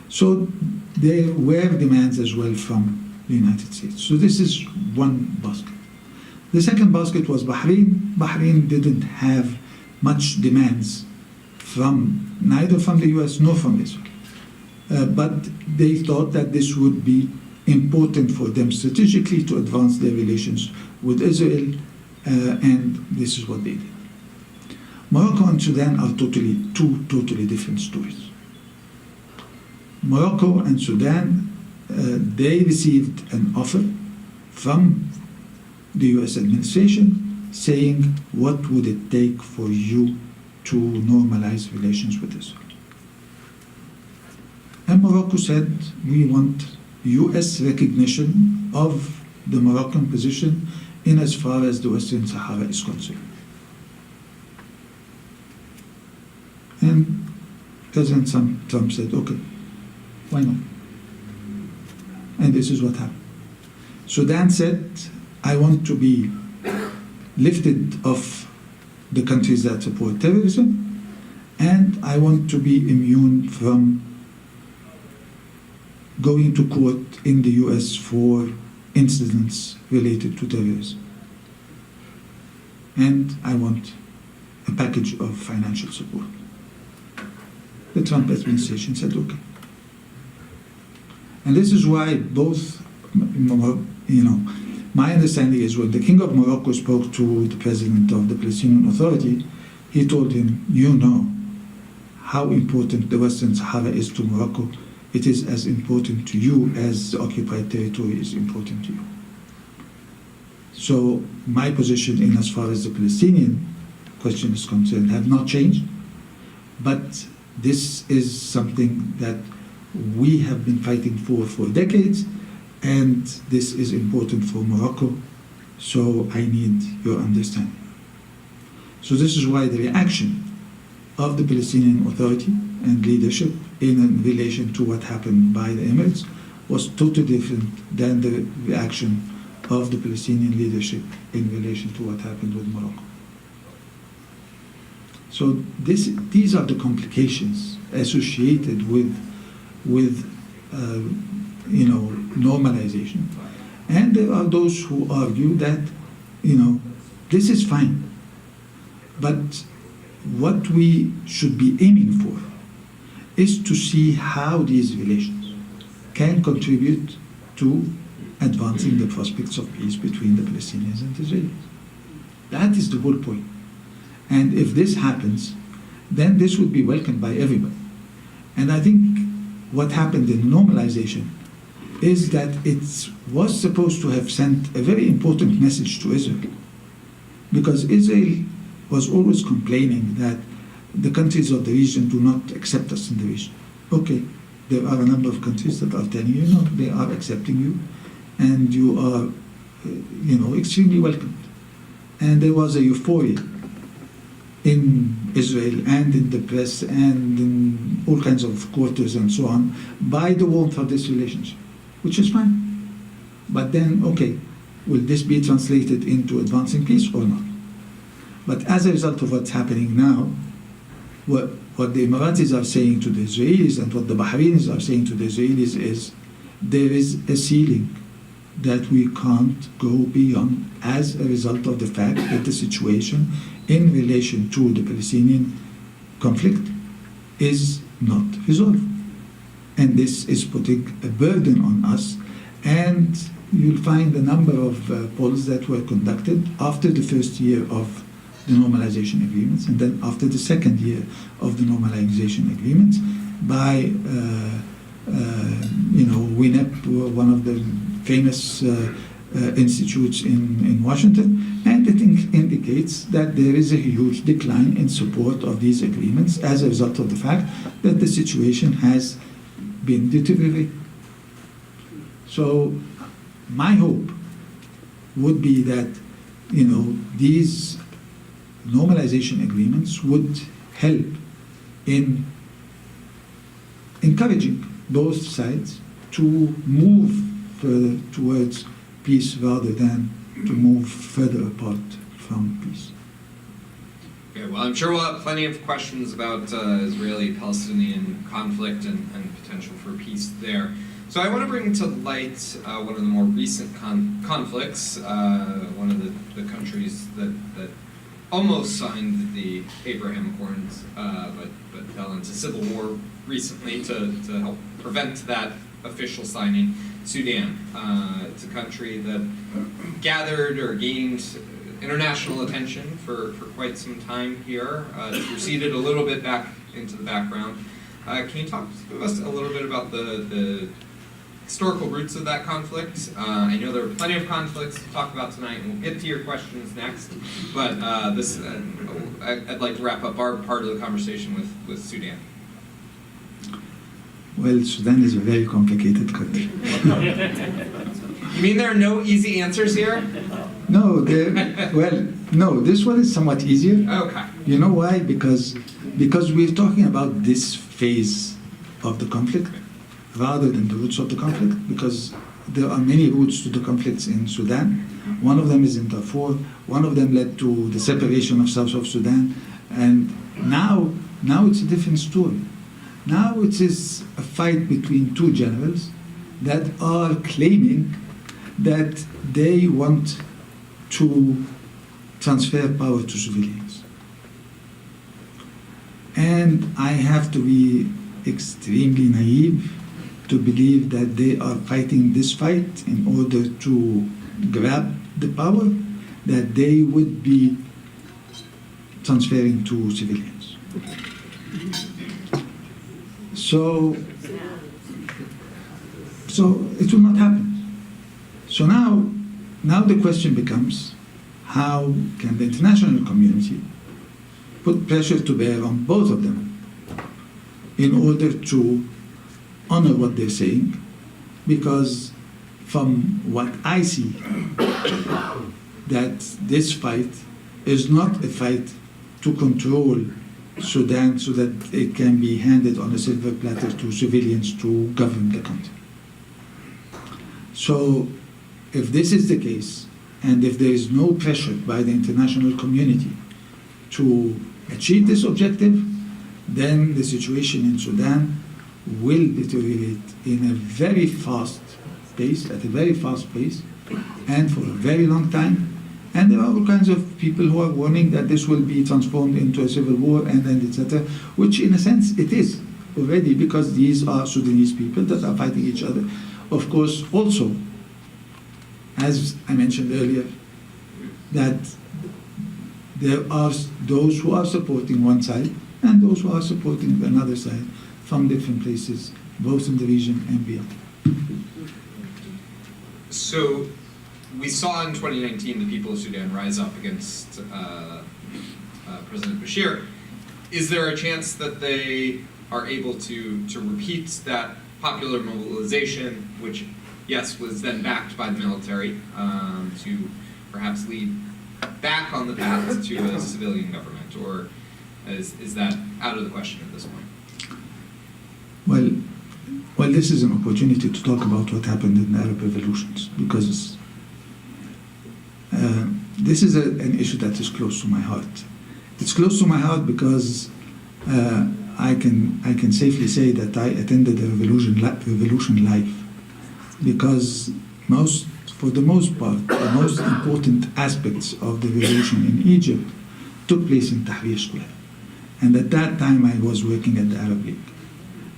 So there were demands as well from the United States. So this is one basket. The second basket was Bahrain. Bahrain didn't have much demands neither from the US nor from Israel. But they thought that this would be important for them strategically to advance their relations with Israel, and this is what they did. Morocco and Sudan are two totally different stories. Morocco and Sudan, they received an offer from the US administration saying, what would it take for you to normalize relations with Israel? And Morocco said, we want US recognition of the Moroccan position in as far as the Western Sahara is concerned. And President Trump said, okay, why not? And this is what happened. Sudan said, I want to be lifted off the countries that support terrorism, and I want to be immune from going to court in the US for incidents related to terrorism. And I want a package of financial support. The Trump administration said, okay. And this is why both, my understanding is when the King of Morocco spoke to the President of the Palestinian Authority, he told him, you know how important the Western Sahara is to Morocco. It is as important to you as the occupied territory is important to you. So my position in as far as the Palestinian question is concerned have not changed, but this is something that we have been fighting for decades, and this is important for Morocco, so I need your understanding. So this is why the reaction of the Palestinian Authority and leadership in relation to what happened by the Emirates was totally different than the reaction of the Palestinian leadership in relation to what happened with Morocco. So these are the complications associated with normalization. And there are those who argue that, this is fine. But what we should be aiming for is to see how these relations can contribute to advancing the prospects of peace between the Palestinians and Israelis. That is the whole point. And if this happens, then this would be welcomed by everybody. And I think what happened in normalization is that it was supposed to have sent a very important message to Israel. Because Israel was always complaining that the countries of the region do not accept us in the region. Okay, there are a number of countries that are telling you, no, they are accepting you, and you are, extremely welcomed. And there was a euphoria in Israel and in the press and in all kinds of quarters and so on by the warmth of this relationship, which is fine. But then, okay, will this be translated into advancing peace or not? But as a result of what's happening now, what the Emiratis are saying to the Israelis and what the Bahrainis are saying to the Israelis is there is a ceiling that we can't go beyond as a result of the fact that the situation in relation to the Palestinian conflict is not resolved. And this is putting a burden on us, and you'll find a number of polls that were conducted after the first year of the normalization agreements, and then after the second year of the normalization agreements by WINEP, one of the famous institutes in Washington, and it indicates that there is a huge decline in support of these agreements as a result of the fact that the situation has been deteriorating. So my hope would be that these normalization agreements would help in encouraging both sides to move further towards peace rather than to move further apart from peace. Okay, well, I'm sure we'll have plenty of questions about Israeli-Palestinian conflict and potential for peace there. So I want to bring to light one of the more recent conflicts, one of the countries that almost signed the Abraham Accords, but fell into civil war recently to help prevent that official signing. Sudan. It's a country that gathered or gained international attention for quite some time here. It's receded a little bit back into the background. Can you talk to us a little bit about the historical roots of that conflict? I know there were plenty of conflicts to talk about tonight, and we'll get to your questions next. But I'd like to wrap up our part of the conversation with Sudan. Well, Sudan is a very complicated country. You mean there are no easy answers here? No, this one is somewhat easier. Okay. You know why? Because we're talking about this phase of the conflict rather than the roots of the conflict, because there are many routes to the conflicts in Sudan. One of them is in Darfur. One of them led to the separation of South of Sudan. And now it's a different story. Now it is a fight between two generals that are claiming that they want to transfer power to civilians. And I have to be extremely naive to believe that they are fighting this fight in order to grab the power that they would be transferring to civilians. So it will not happen. So now the question becomes, how can the international community put pressure to bear on both of them in order to honor what they're saying? Because from what I see, that this fight is not a fight to control Sudan so that it can be handed on a silver platter to civilians to govern the country. So if this is the case, and if there is no pressure by the international community to achieve this objective, then the situation in Sudan will deteriorate in a very fast pace, at a very fast pace, and for a very long time. And there are all kinds of people who are warning that this will be transformed into a civil war and then etc., which in a sense it is already, because these are Sudanese people that are fighting each other. Of course, also, as I mentioned earlier, that there are those who are supporting one side and those who are supporting another side from different places, both in the region and beyond. So we saw in 2019 the people of Sudan rise up against President Bashir. Is there a chance that they are able to repeat that popular mobilization, which, yes, was then backed by the military, to perhaps lead back on the path to a civilian government, or is that out of the question at this point? Well, this is an opportunity to talk about what happened in the Arab revolutions, because this is an issue that is close to my heart. It's close to my heart because I can safely say that I attended the revolution live, because for the most part, the most important aspects of the revolution in Egypt took place in Tahrir Square. And at that time I was working at the Arab League.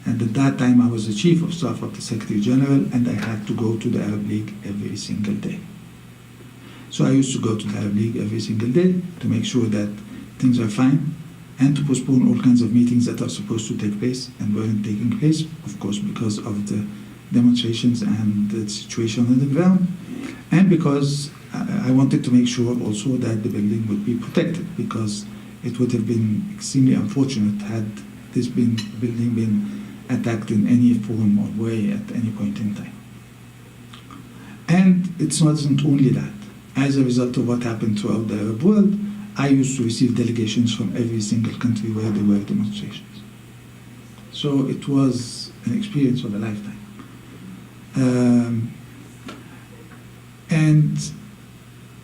And at that time I was the chief of staff of the Secretary General, and I had to go to the Arab League every single day. So I used to go to the Arab League every single day to make sure that things are fine, and to postpone all kinds of meetings that are supposed to take place and weren't taking place, of course, because of the demonstrations and the situation on the ground, and because I wanted to make sure also that the building would be protected, because it would have been extremely unfortunate had this building been attacked in any form or way at any point in time. And it wasn't only that. As a result of what happened throughout the Arab world, I used to receive delegations from every single country where there were demonstrations. So it was an experience of a lifetime. And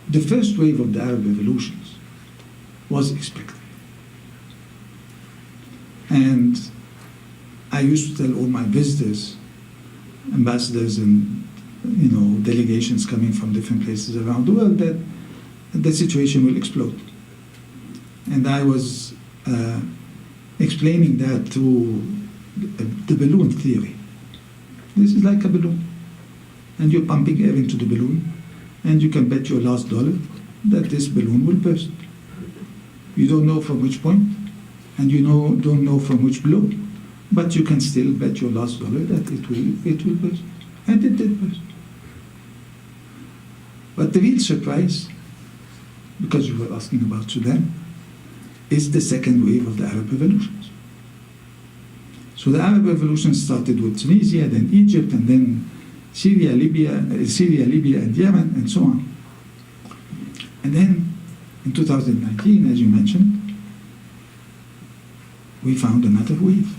the first wave of the Arab revolutions was expected. And I used to tell all my visitors, ambassadors and delegations coming from different places around the world, that the situation will explode. And I was explaining that through the balloon theory. This is like a balloon, and you're pumping air into the balloon, and you can bet your last dollar that this balloon will burst. You don't know from which point, and you don't know from which blow, but you can still bet your last dollar that it will burst. And it did burst. But the real surprise, because you were asking about Sudan, is the second wave of the Arab revolutions. So the Arab revolution started with Tunisia, then Egypt, and then Syria, Libya, and Yemen, and so on. And then in 2019, as you mentioned, we found another wave.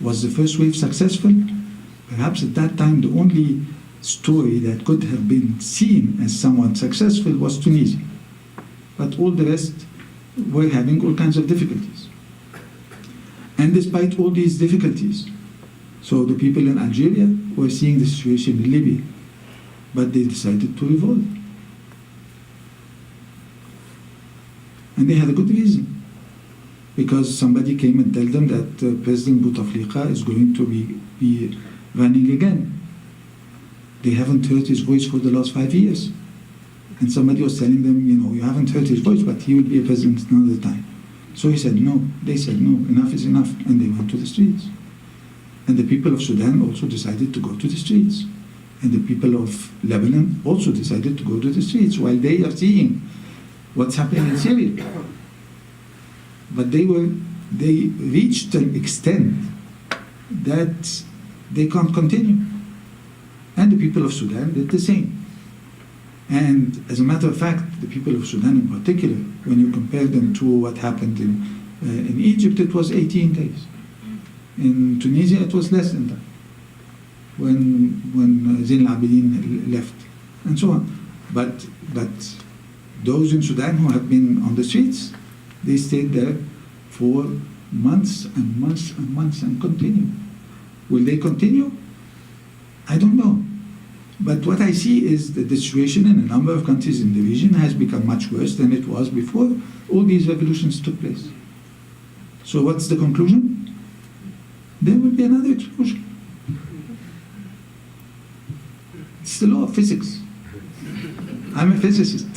Was the first wave successful? Perhaps at that time the only story that could have been seen as somewhat successful was Tunisia. But all the rest were having all kinds of difficulties. And despite all these difficulties, so the people in Algeria were seeing the situation in Libya, but they decided to revolt. And they had a good reason, because somebody came and told them that President Bouteflika is going to be running again. They haven't heard his voice for the last 5 years. And somebody was telling them, you haven't heard his voice, but he will be a president another time. So he said no. They said no, enough is enough. And they went to the streets. And the people of Sudan also decided to go to the streets. And the people of Lebanon also decided to go to the streets while they are seeing what's happening in Syria. But they reached an extent that they can't continue. And the people of Sudan did the same. And as a matter of fact, the people of Sudan in particular, when you compare them to what happened in Egypt, it was 18 days. In Tunisia, it was less than that, when Zain al-Abidin left, and so on. But those in Sudan who have been on the streets, they stayed there for months and months and months and continue. Will they continue? I don't know. But what I see is that the situation in a number of countries in the region has become much worse than it was before all these revolutions took place. So what's the conclusion? There will be another explosion. It's the law of physics. I'm a physicist.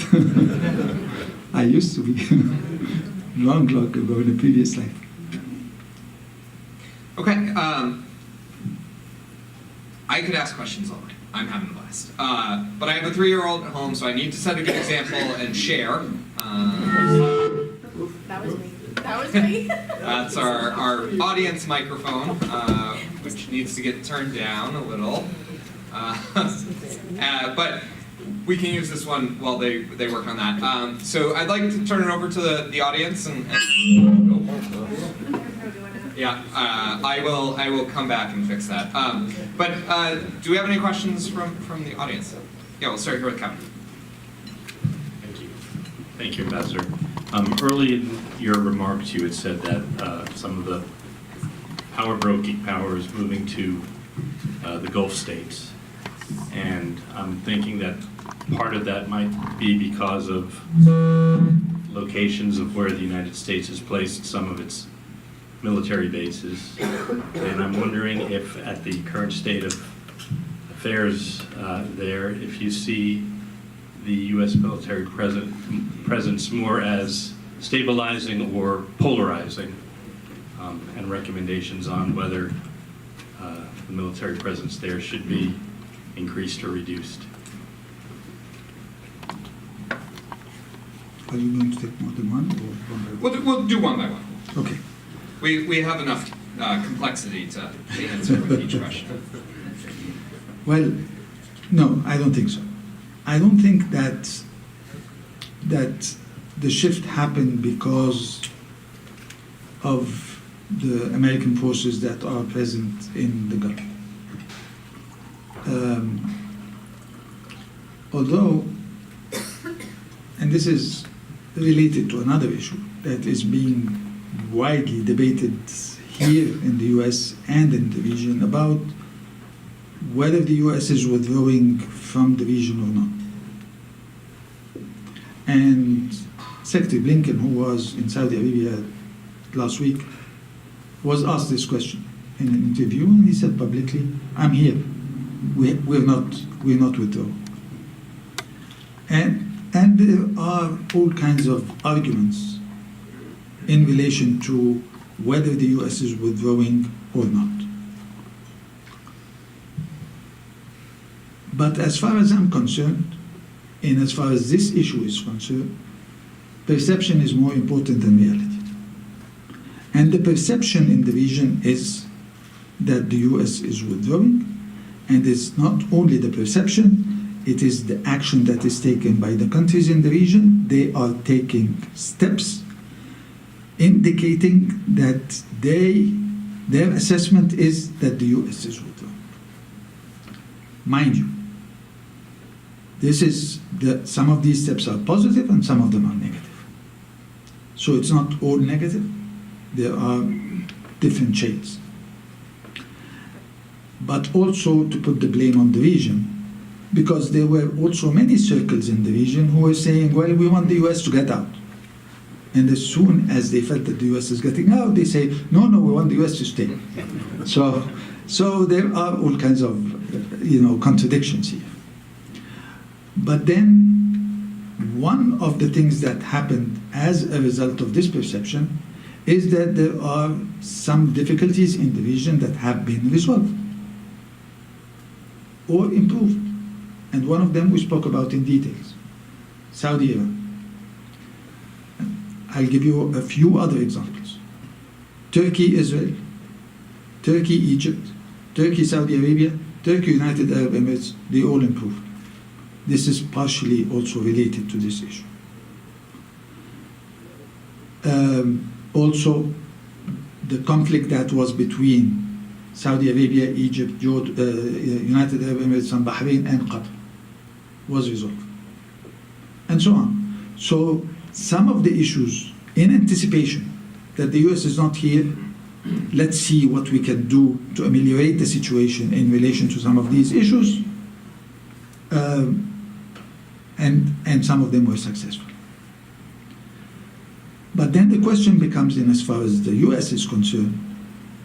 I used to be long ago in a previous life. Okay, I could ask questions all night. I'm having a blast. But I have a 3-year-old at home, so I need to set a good example and share. That was me. That was me. That's our audience microphone, which needs to get turned down a little. But we can use this one while they work on that. So I'd like to turn it over to the audience and yeah, I will come back and fix that. But do we have any questions from the audience? Yeah, we'll start here with Kevin. Thank you. Thank you, Ambassador. Early in your remarks, you had said that some of the power-broking power is moving to the Gulf states. And I'm thinking that part of that might be because of locations of where the United States has placed some of its military bases. And I'm wondering if at the current state of affairs there, if you see the U.S. military presence more as stabilizing or polarizing, and recommendations on whether the military presence there should be increased or reduced. Are you going to take more than one or one by one? We'll do one by one. Okay. We have enough complexity to answer with each question. Well, no, I don't think so. I don't think that the shift happened because of the American forces that are present in the Gulf. Although, and this is related to another issue that is being widely debated here in the US and in the region about whether the US is withdrawing from the region or not. And Secretary Blinken, who was in Saudi Arabia last week, was asked this question in an interview, and he said publicly, "I'm here. We're not withdrawing." And there are all kinds of arguments in relation to whether the US is withdrawing or not. But as far as I'm concerned, and as far as this issue is concerned, perception is more important than reality. And the perception in the region is that the US is withdrawing, and it's not only the perception, it is the action that is taken by the countries in the region. They are taking steps indicating that their assessment is that the US is withdrawing. Mind you, some of these steps are positive and some of them are negative. So it's not all negative. There are different shades. But also to put the blame on the region, because there were also many circles in the region who were saying, well, we want the US to get out. And as soon as they felt that the US is getting out, they say, no, we want the US to stay. So there are all kinds of, contradictions here. But then one of the things that happened as a result of this perception is that there are some difficulties in the region that have been resolved or improved. And one of them we spoke about in details, Saudi Arabia. I'll give you a few other examples. Turkey, Israel, Turkey, Egypt, Turkey, Saudi Arabia, Turkey, United Arab Emirates, they all improved. This is partially also related to this issue. Also, the conflict that was between Saudi Arabia, Egypt, United Arab Emirates, and Bahrain, and Qatar was resolved. And so on. So some of the issues, in anticipation that the US is not here, let's see what we can do to ameliorate the situation in relation to some of these issues, and some of them were successful. But then the question becomes, in as far as the US is concerned,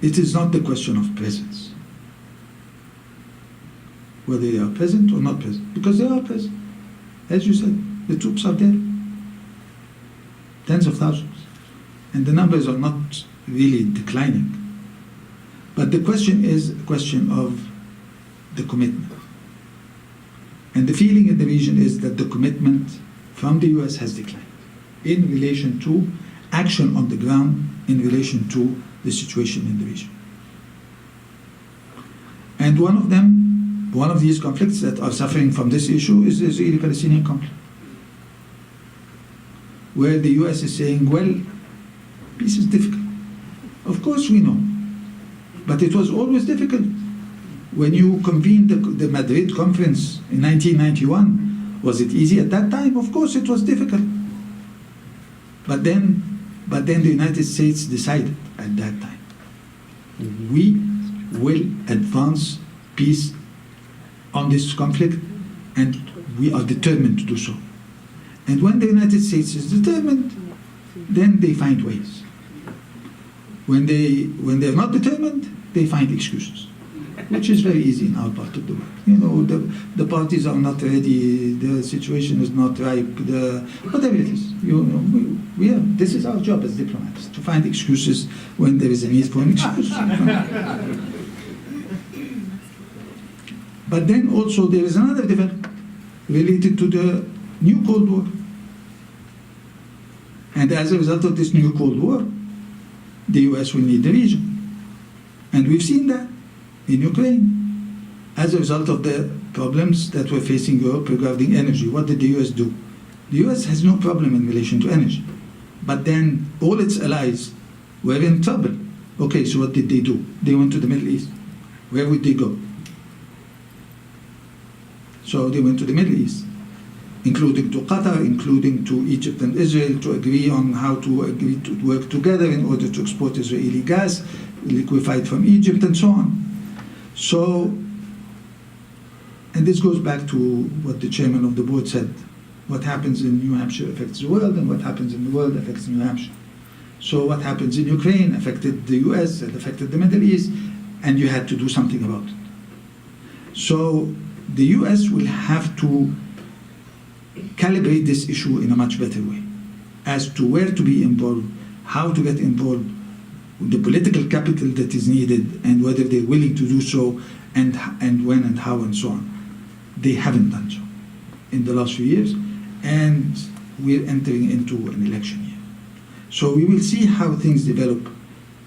it is not the question of presence, whether they are present or not present, because they are present. As you said, the troops are there, tens of thousands, and the numbers are not really declining. But the question is a question of the commitment. And the feeling in the region is that the commitment from the US has declined in relation to action on the ground, in relation to the situation in the region. And one of these conflicts that are suffering from this issue is the Israeli-Palestinian conflict, where the US is saying, well, peace is difficult. Of course we know, but it was always difficult. When you convened the Madrid conference in 1991, was it easy at that time? Of course it was difficult. But then the United States decided at that time, we will advance peace on this conflict, and we are determined to do so. And when the United States is determined, then they find ways. When they're not determined, they find excuses, which is very easy in our part of the world. The parties are not ready, the situation is not ripe, whatever it is. This is our job as diplomats, to find excuses when there is a need for an excuse. But then also there is another development related to the new Cold War. And as a result of this new Cold War, the US will need the region. And we've seen that in Ukraine. As a result of the problems that were facing Europe regarding energy, what did the US do? The US has no problem in relation to energy. But then all its allies were in trouble. Okay, so what did they do? They went to the Middle East. Where would they go? So they went to the Middle East, including to Qatar, including to Egypt and Israel, to agree on how to agree to work together in order to export Israeli gas, liquefied from Egypt, and so on. So, and this goes back to what the chairman of the board said, what happens in New Hampshire affects the world, and what happens in the world affects New Hampshire. So what happens in Ukraine affected the US, it affected the Middle East, and you had to do something about it. So the US will have to calibrate this issue in a much better way as to where to be involved, how to get involved, the political capital that is needed, and whether they're willing to do so, and when and how and so on. They haven't done so in the last few years, and we're entering into an election year. So we will see how things develop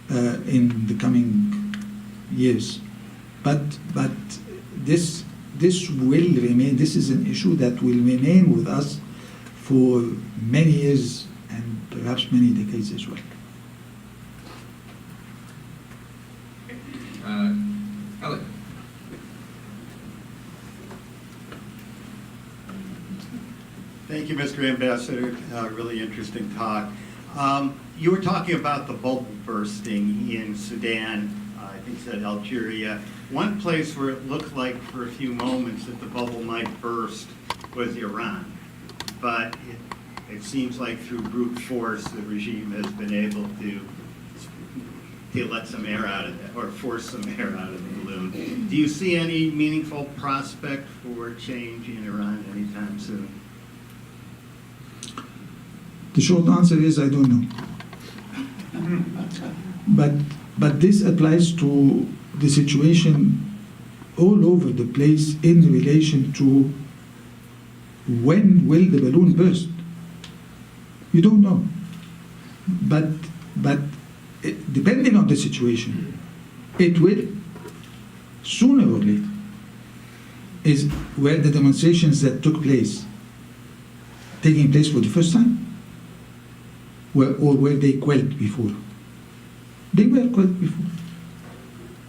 in the coming years. But this will remain, this is an issue that will remain with us for many years and perhaps many decades as well. Elliot. Thank you, Mr. Ambassador. Really interesting talk. You were talking about the bubble bursting in Sudan, I think you said Algeria. One place where it looked like for a few moments that the bubble might burst was Iran. But it seems like through brute force, the regime has been able to let some air out of it, or force some air out of the balloon. Do you see any meaningful prospect for change in Iran anytime soon? The short answer is I don't know. But this applies to the situation all over the place in relation to when will the balloon burst. You don't know. But depending on the situation, it will, sooner or later, is where the demonstrations that took place, taking place for the first time, or were they quelled before? They were quelled before,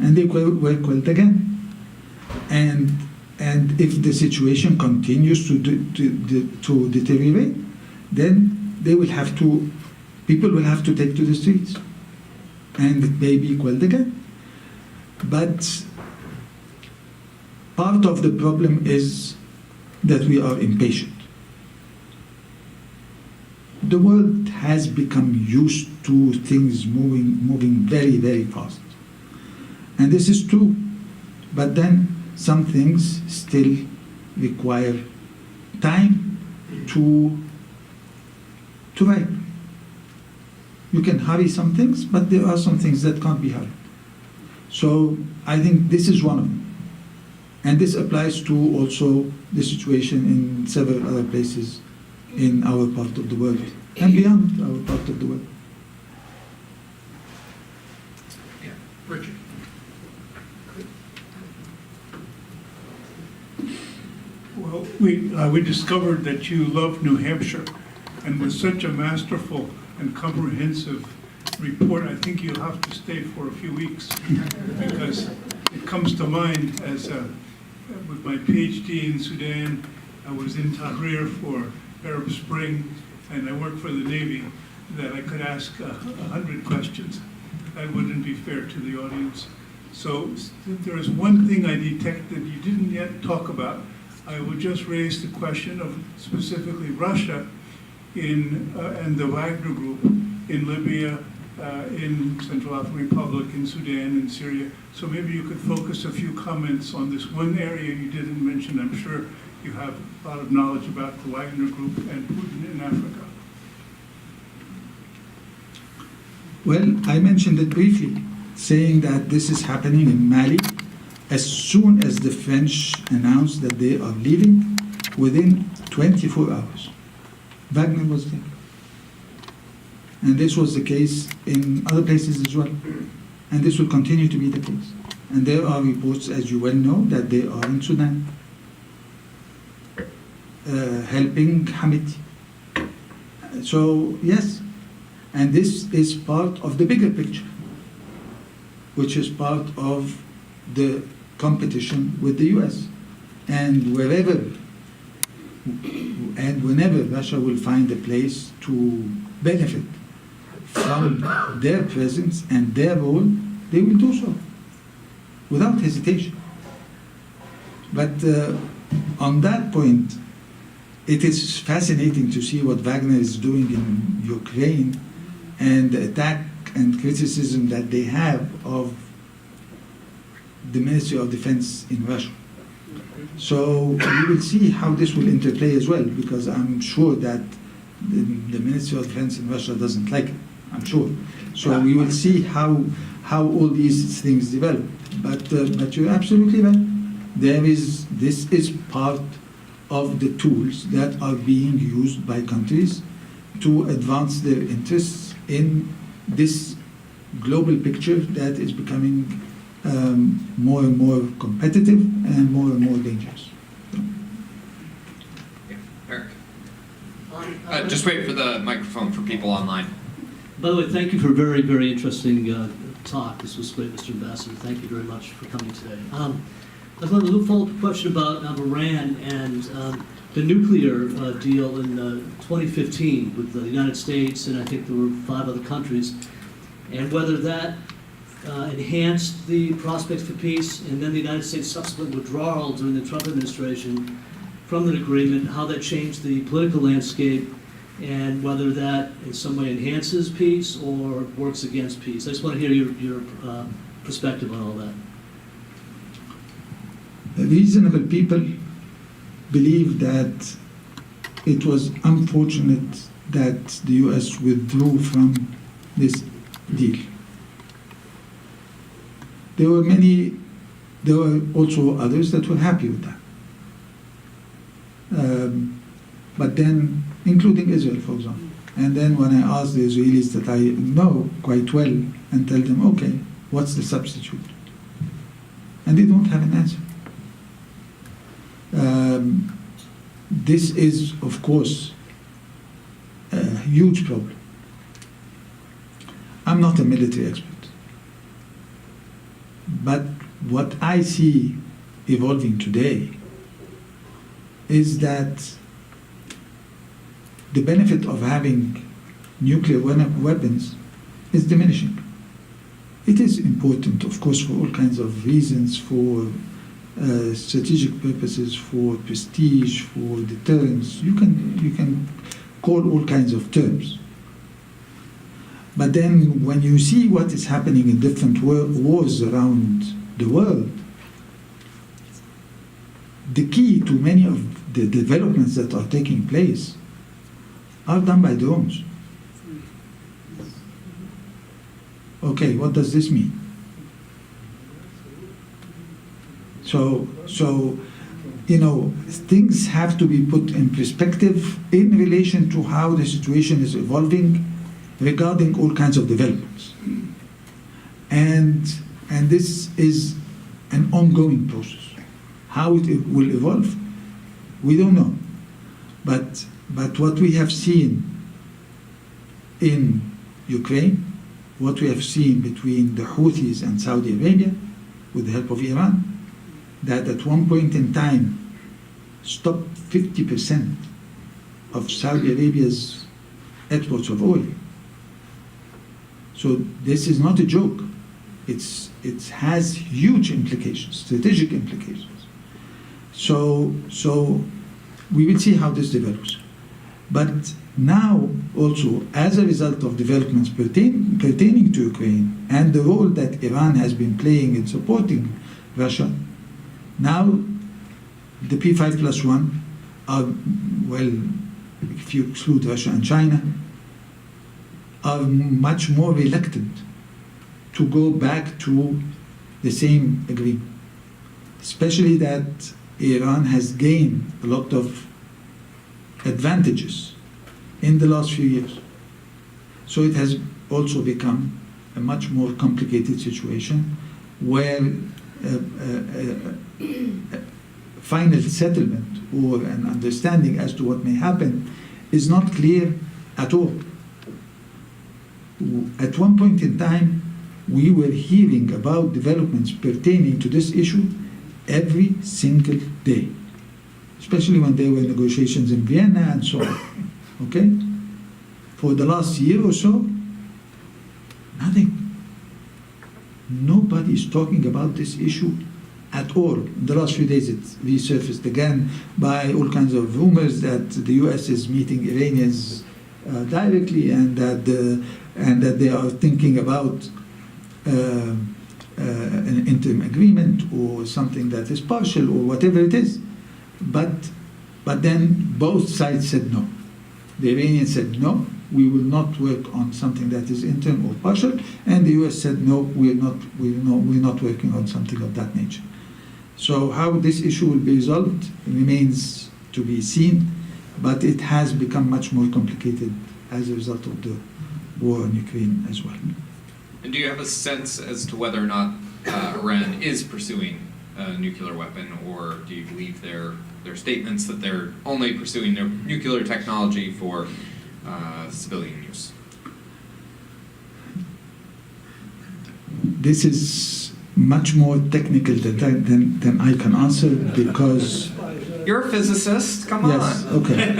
and they were quelled again. And if the situation continues to deteriorate, then people will have to take to the streets, and it may be quelled again. But part of the problem is that we are impatient. The world has become used to things moving very, very fast. And this is true. But then some things still require time to ripen. You can hurry some things, but there are some things that can't be hurried. So I think this is one of them. And this applies to also the situation in several other places in our part of the world and beyond our part of the world. Yeah, Richard. Well, we discovered that you love New Hampshire, and with such a masterful and comprehensive report, I think you'll have to stay for a few weeks, because it comes to mind as with my PhD in Sudan, I was in Tahrir for Arab Spring, and I worked for the Navy, that I could ask 100 questions. That wouldn't be fair to the audience. So there is one thing I detected you didn't yet talk about. I would just raise the question of specifically Russia and the Wagner Group in Libya, in Central African Republic, in Sudan, in Syria. So maybe you could focus a few comments on this one area you didn't mention. I'm sure you have a lot of knowledge about the Wagner Group and Putin in Africa. Well, I mentioned it briefly, saying that this is happening in Mali. As soon as the French announced that they are leaving, within 24 hours, Wagner was there. And this was the case in other places as well. And this will continue to be the case. And there are reports, as you well know, that they are in Sudan, helping Hamid. So, yes. And this is part of the bigger picture, which is part of the competition with the US. And wherever and whenever Russia will find a place to benefit from their presence and their role, they will do so without hesitation. But on that point, it is fascinating to see what Wagner is doing in Ukraine and the attack and criticism that they have of the Ministry of Defense in Russia. So we will see how this will interplay as well, because I'm sure that the Ministry of Defense in Russia doesn't like it, I'm sure. So we will see how all these things develop. But you're absolutely right. This is part of the tools that are being used by countries to advance their interests in this global picture that is becoming more and more competitive and more dangerous. Yeah, Eric. Just wait for the microphone for people online. By the way, thank you for a very, very interesting talk. This was great, Mr. Ambassador. Thank you very much for coming today. I've got a follow-up question about Iran and the nuclear deal in 2015 with the United States, and I think there were 5 other countries, and whether that enhanced the prospects for peace, and then the United States' subsequent withdrawal during the Trump administration from the agreement, how that changed the political landscape, and whether that in some way enhances peace or works against peace. I just want to hear your perspective on all that. Reasonable people believe that it was unfortunate that the US withdrew from this deal. There were also others that were happy with that. But then, including Israel, for example. And then when I asked the Israelis that I know quite well and tell them, okay, what's the substitute? And they don't have an answer. This is, of course, a huge problem. I'm not a military expert. But what I see evolving today is that the benefit of having nuclear weapons is diminishing. It is important, of course, for all kinds of reasons, for strategic purposes, for prestige, for deterrence. You can call all kinds of terms. But then when you see what is happening in different wars around the world, the key to many of the developments that are taking place are done by drones. Okay, what does this mean? So things have to be put in perspective in relation to how the situation is evolving regarding all kinds of developments. And this is an ongoing process. How it will evolve, we don't know. But what we have seen in Ukraine, what we have seen between the Houthis and Saudi Arabia, with the help of Iran, that at one point in time stopped 50% of Saudi Arabia's exports of oil. So this is not a joke. It has huge implications, strategic implications. So we will see how this develops. But now also, as a result of developments pertaining to Ukraine and the role that Iran has been playing in supporting Russia, now the P5+1 are, well, if you exclude Russia and China, are much more reluctant to go back to the same agreement. Especially that Iran has gained a lot of advantages in the last few years. So it has also become a much more complicated situation where final settlement or an understanding as to what may happen is not clear at all. At one point in time, we were hearing about developments pertaining to this issue every single day, especially when there were negotiations in Vienna and so on. Okay? For the last year or so, nothing. Nobody is talking about this issue at all. In the last few days, it resurfaced again by all kinds of rumors that the US is meeting Iranians directly, and that they are thinking about an interim agreement or something that is partial or whatever it is. But then both sides said no. The Iranians said no, we will not work on something that is interim or partial, and the US said no, we're not working on something of that nature. So how this issue will be resolved remains to be seen, but it has become much more complicated as a result of the war in Ukraine as well. And do you have a sense as to whether or not Iran is pursuing a nuclear weapon, or do you believe their statements that they're only pursuing their nuclear technology for civilian use? This is much more technical than I can answer because. You're a physicist, come on. Yes, okay.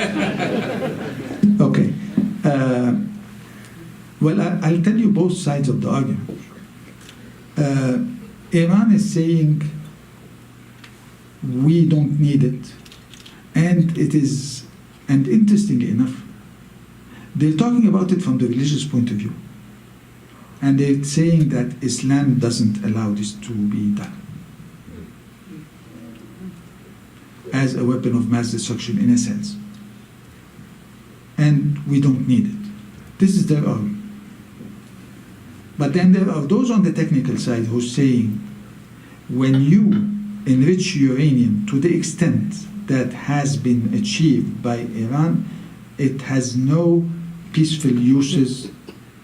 Okay. Well, I'll tell you both sides of the argument. Iran is saying we don't need it, and interestingly enough, they're talking about it from the religious point of view, and they're saying that Islam doesn't allow this to be done as a weapon of mass destruction in a sense, and we don't need it. This is their argument. But then there are those on the technical side who are saying when you enrich uranium to the extent that has been achieved by Iran, it has no peaceful uses,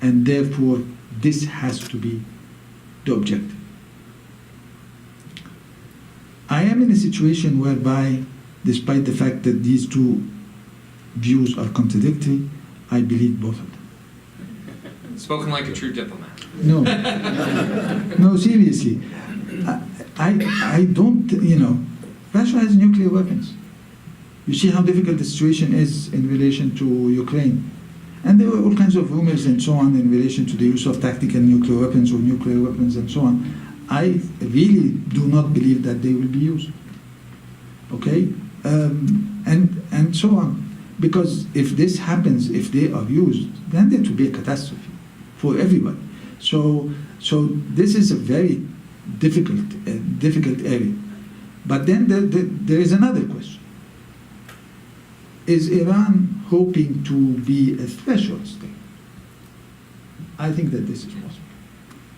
and therefore this has to be the objective. I am in a situation whereby, despite the fact that these two views are contradictory, I believe both of them. Spoken like a true diplomat. No, no, seriously. I don't, Russia has nuclear weapons. You see how difficult the situation is in relation to Ukraine. And there were all kinds of rumors and so on in relation to the use of tactical nuclear weapons or nuclear weapons and so on. I really do not believe that they will be used. Okay? And so on. Because if this happens, if they are used, then there will be a catastrophe for everybody. So this is a very difficult area. But then there is another question. Is Iran hoping to be a threshold state? I think that this is possible.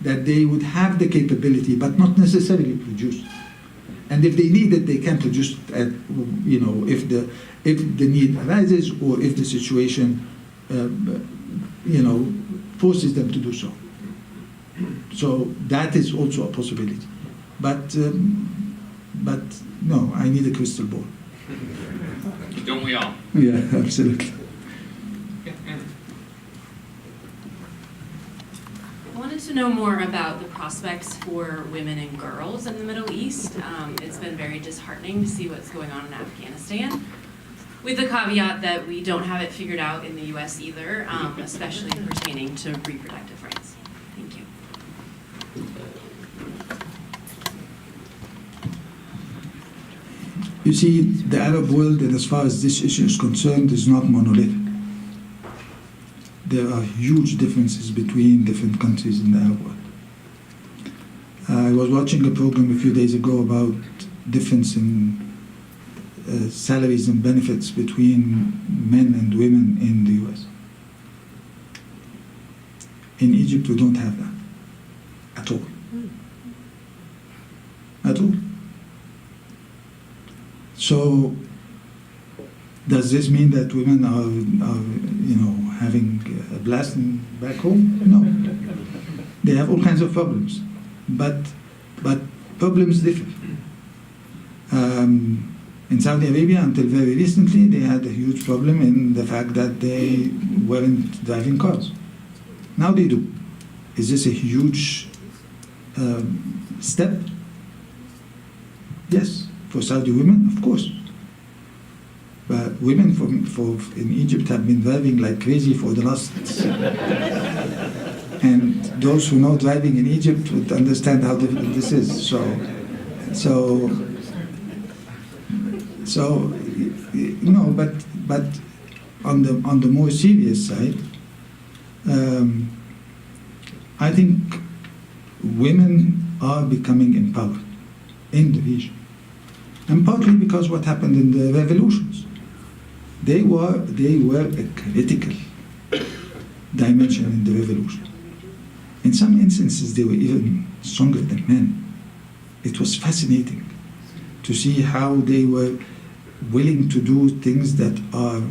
That they would have the capability, but not necessarily produce. And if they need it, they can produce it, if the need arises or if the situation, forces them to do so. So that is also a possibility. But no, I need a crystal ball. Don't we all? Yeah, absolutely. I wanted to know more about the prospects for women and girls in the Middle East. It's been very disheartening to see what's going on in Afghanistan, with the caveat that we don't have it figured out in the U.S. either, especially pertaining to reproductive rights. Thank you. You see, the Arab world, and as far as this issue is concerned, is not monolithic. There are huge differences between different countries in the Arab world. I was watching a program a few days ago about difference in salaries and benefits between men and women in the US. In Egypt, we don't have that at all. At all. So, does this mean that women are having a blast back home? No. They have all kinds of problems, but problems differ. In Saudi Arabia, until very recently, they had a huge problem in the fact that they weren't driving cars. Now they do. Is this a huge step? Yes. For Saudi women, of course. But women in Egypt have been driving like crazy for the last... and those who know driving in Egypt would understand how difficult this is. But on the more serious side, I think women are becoming empowered in the region. And partly because what happened in the revolutions. They were a critical dimension in the revolution. In some instances, they were even stronger than men. It was fascinating to see how they were willing to do things that are,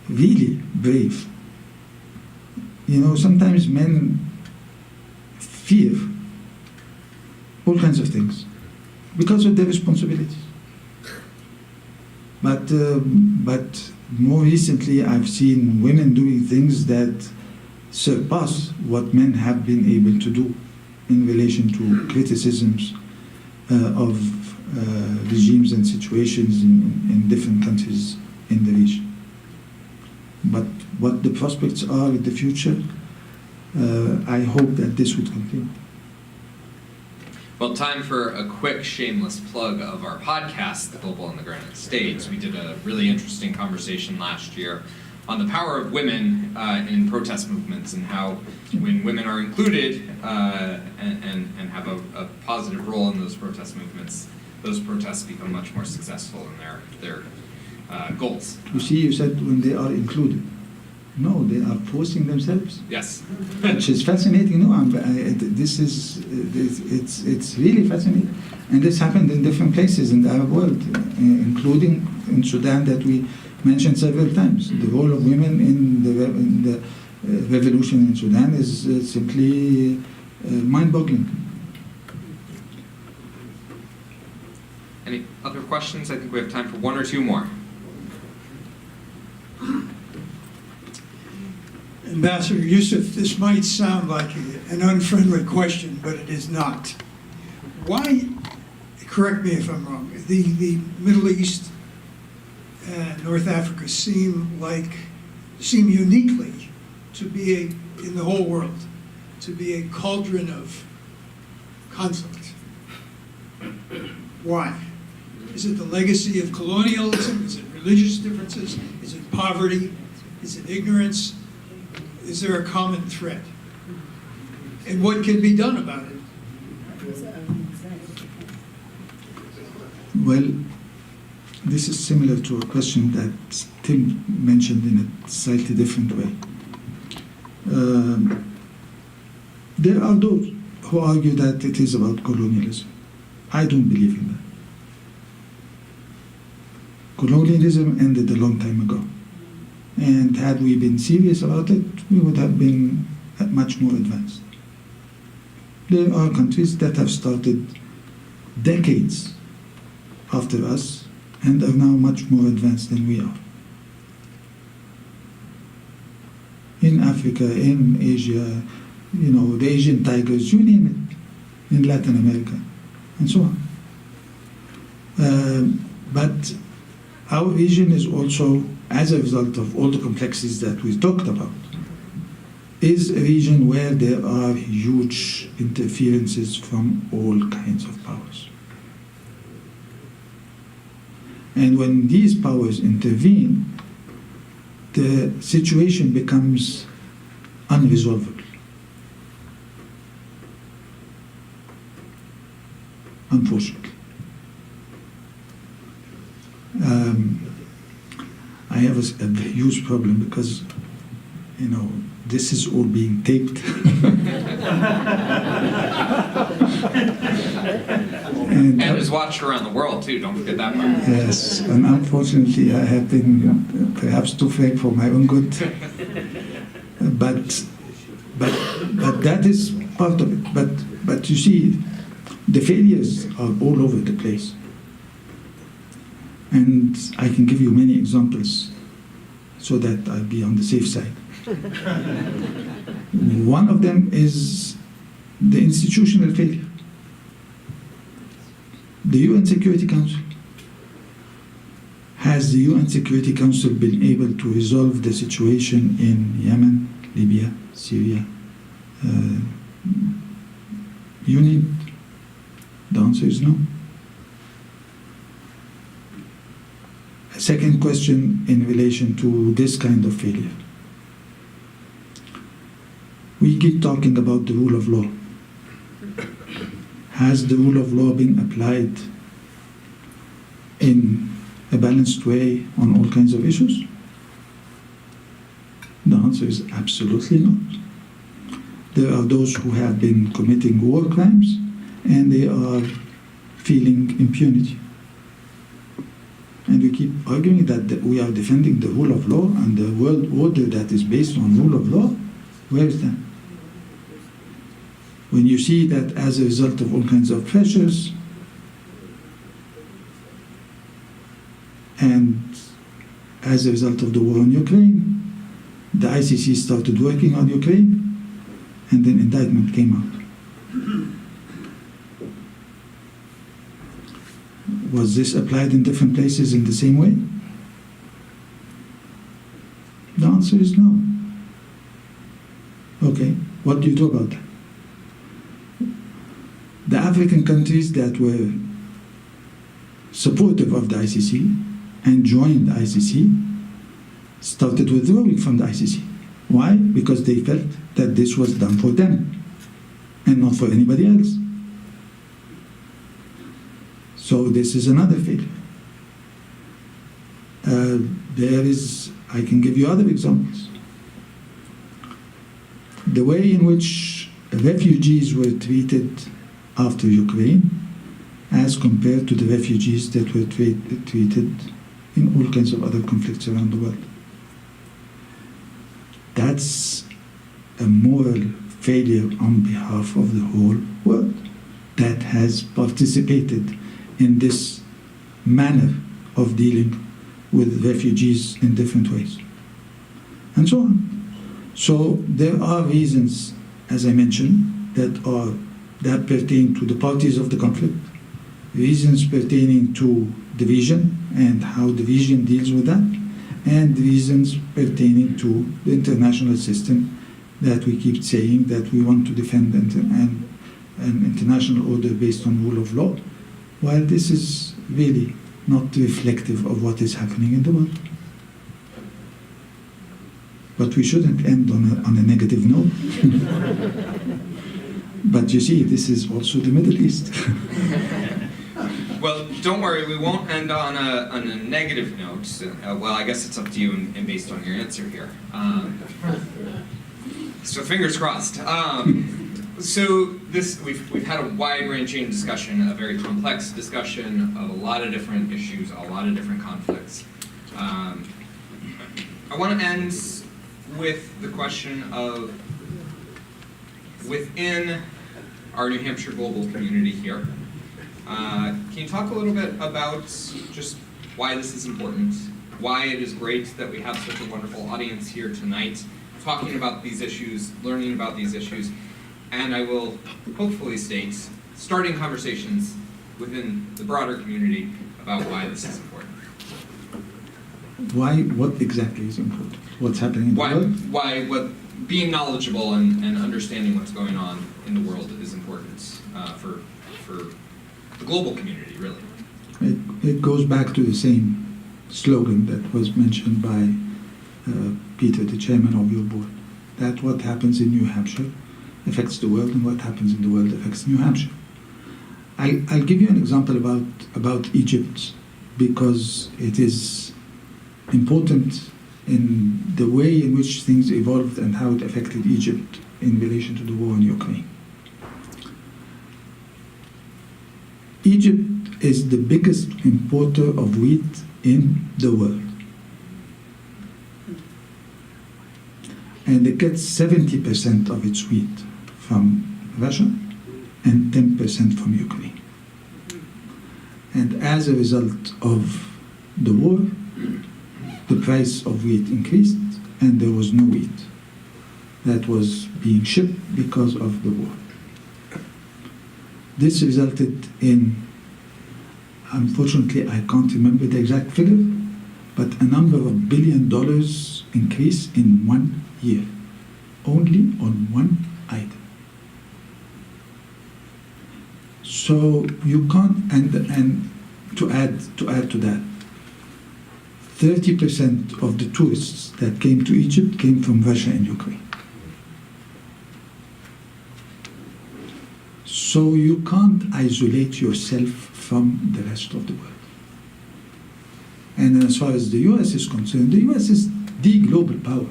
really brave. Sometimes men fear all kinds of things because of their responsibilities. But more recently, I've seen women doing things that surpass what men have been able to do in relation to criticisms of regimes and situations in different countries in the region. But what the prospects are in the future, I hope that this would continue. Well, time for a quick shameless plug of our podcast, The Global on the Granite Stage. We did a really interesting conversation last year on the power of women in protest movements and how when women are included and have a positive role in those protest movements, those protests become much more successful in their goals. You see, you said when they are included. No, they are forcing themselves. Yes. Which is fascinating. No, it's really fascinating. And this happened in different places in the Arab world, including in Sudan that we mentioned several times. The role of women in the revolution in Sudan is simply mind-boggling. Any other questions? I think we have time for one or two more. Ambassador Youssef, this might sound like an unfriendly question, but it is not. Why, correct me if I'm wrong, the Middle East and North Africa seem uniquely to be in the whole world, to be a cauldron of conflict. Why? Is it the legacy of colonialism? Is it religious differences? Is it poverty? Is it ignorance? Is there a common thread? And what can be done about it? Well, this is similar to a question that Tim mentioned in a slightly different way. There are those who argue that it is about colonialism. I don't believe in that. Colonialism ended a long time ago. And had we been serious about it, we would have been much more advanced. There are countries that have started decades after us and are now much more advanced than we are. In Africa, in Asia, the Asian tigers, you name it, in Latin America, and so on. But our region is also, as a result of all the complexities that we talked about, is a region where there are huge interferences from all kinds of powers. And when these powers intervene, the situation becomes unresolvable. Unfortunately. I have a huge problem because, this is all being taped. And is watched around the world too, don't forget that part. Yes, and unfortunately I have been perhaps too frank for my own good. But that is part of it. But you see, the failures are all over the place. And I can give you many examples so that I'll be on the safe side. One of them is the institutional failure. The UN Security Council. Has the UN Security Council been able to resolve the situation in Yemen, Libya, Syria? You name it? The answer is no. A second question in relation to this kind of failure. We keep talking about the rule of law. Has the rule of law been applied in a balanced way on all kinds of issues? The answer is absolutely not. There are those who have been committing war crimes and they are feeling impunity. And we keep arguing that we are defending the rule of law and the world order that is based on rule of law. Where is that? When you see that as a result of all kinds of pressures and as a result of the war on Ukraine, the ICC started working on Ukraine and then indictment came out. Was this applied in different places in the same way? The answer is no. Okay, what do you do about that? The African countries that were supportive of the ICC and joined the ICC started withdrawing from the ICC. Why? Because they felt that this was done for them and not for anybody else. So this is another failure. I can give you other examples. The way in which refugees were treated after Ukraine as compared to the refugees that were treated in all kinds of other conflicts around the world. That's a moral failure on behalf of the whole world that has participated in this manner of dealing with refugees in different ways, and so on. So there are reasons, as I mentioned, that pertain to the parties of the conflict, reasons pertaining to division and how division deals with that, and reasons pertaining to the international system that we keep saying that we want to defend an international order based on rule of law, while this is really not reflective of what is happening in the world. But we shouldn't end on a negative note. But you see, this is also the Middle East. Well, don't worry, we won't end on a negative note. Well, I guess it's up to you and based on your answer here. So fingers crossed. So we've had a wide-ranging discussion, a very complex discussion of a lot of different issues, a lot of different conflicts. I want to end with the question of, within our New Hampshire global community here, can you talk a little bit about just why this is important, why it is great that we have such a wonderful audience here tonight, talking about these issues, learning about these issues, and I will hopefully state, starting conversations within the broader community about why this is important. Why? What exactly is important? What's happening in the world? What being knowledgeable and understanding what's going on in the world is important for the global community, really. It goes back to the same slogan that was mentioned by Peter, the chairman of your board, that what happens in New Hampshire affects the world, and what happens in the world affects New Hampshire. I'll give you an example about Egypt, because it is important in the way in which things evolved and how it affected Egypt in relation to the war in Ukraine. Egypt is the biggest importer of wheat in the world. And it gets 70% of its wheat from Russia and 10% from Ukraine. And as a result of the war, the price of wheat increased and there was no wheat that was being shipped because of the war. This resulted in, unfortunately I can't remember the exact figure, but a number of $1 billion increase in 1 year, only on one item. So you can't, and to add to that, 30% of the tourists that came to Egypt came from Russia and Ukraine. So you can't isolate yourself from the rest of the world. And as far as the US is concerned, the US is the global power.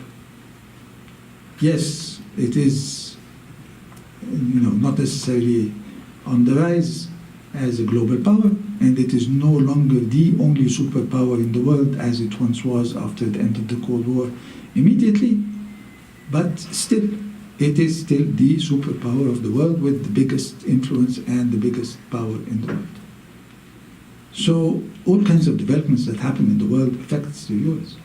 Yes, it is, not necessarily on the rise as a global power, and it is no longer the only superpower in the world as it once was after the end of the Cold War immediately, but still, it is still the superpower of the world with the biggest influence and the biggest power in the world. So all kinds of developments that happen in the world affects the US.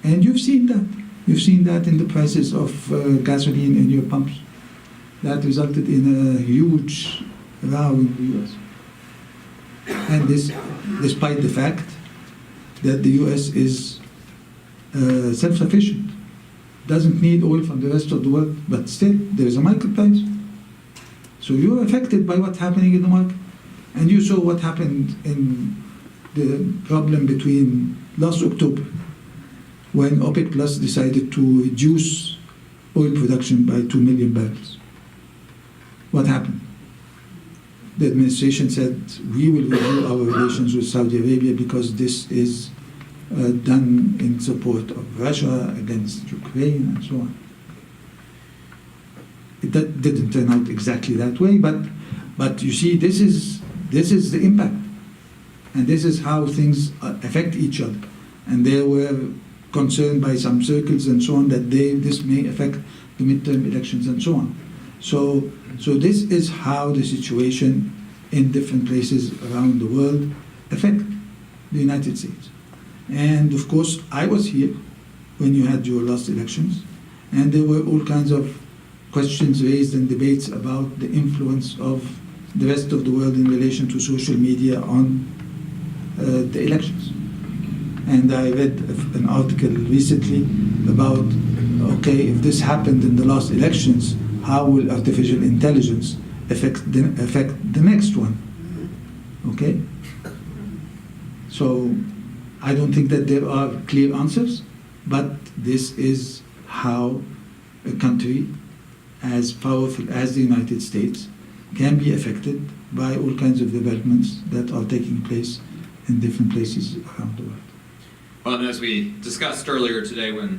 And you've seen that. You've seen that in the prices of gasoline in your pumps. that resulted in a huge row in the US. And this, despite the fact that the US is self-sufficient, doesn't need oil from the rest of the world, but still there is a market price. So you're affected by what's happening in the market. And you saw what happened in the problem between last October, when OPEC Plus decided to reduce oil production by 2 million barrels. What happened? The administration said, we will review our relations with Saudi Arabia because this is done in support of Russia against Ukraine and so on. That didn't turn out exactly that way, but you see, this is the impact. And this is how things affect each other. And they were concerned by some circles and so on that this may affect the midterm elections and so on. So this is how the situation in different places around the world affect the United States. And of course, I was here when you had your last elections, and there were all kinds of questions raised and debates about the influence of the rest of the world in relation to social media on the elections. And I read an article recently about, okay, if this happened in the last elections, how will artificial intelligence affect the next one? Okay? So I don't think that there are clear answers, but this is how a country as powerful as the United States can be affected by all kinds of developments that are taking place in different places around the world. Well, and as we discussed earlier today when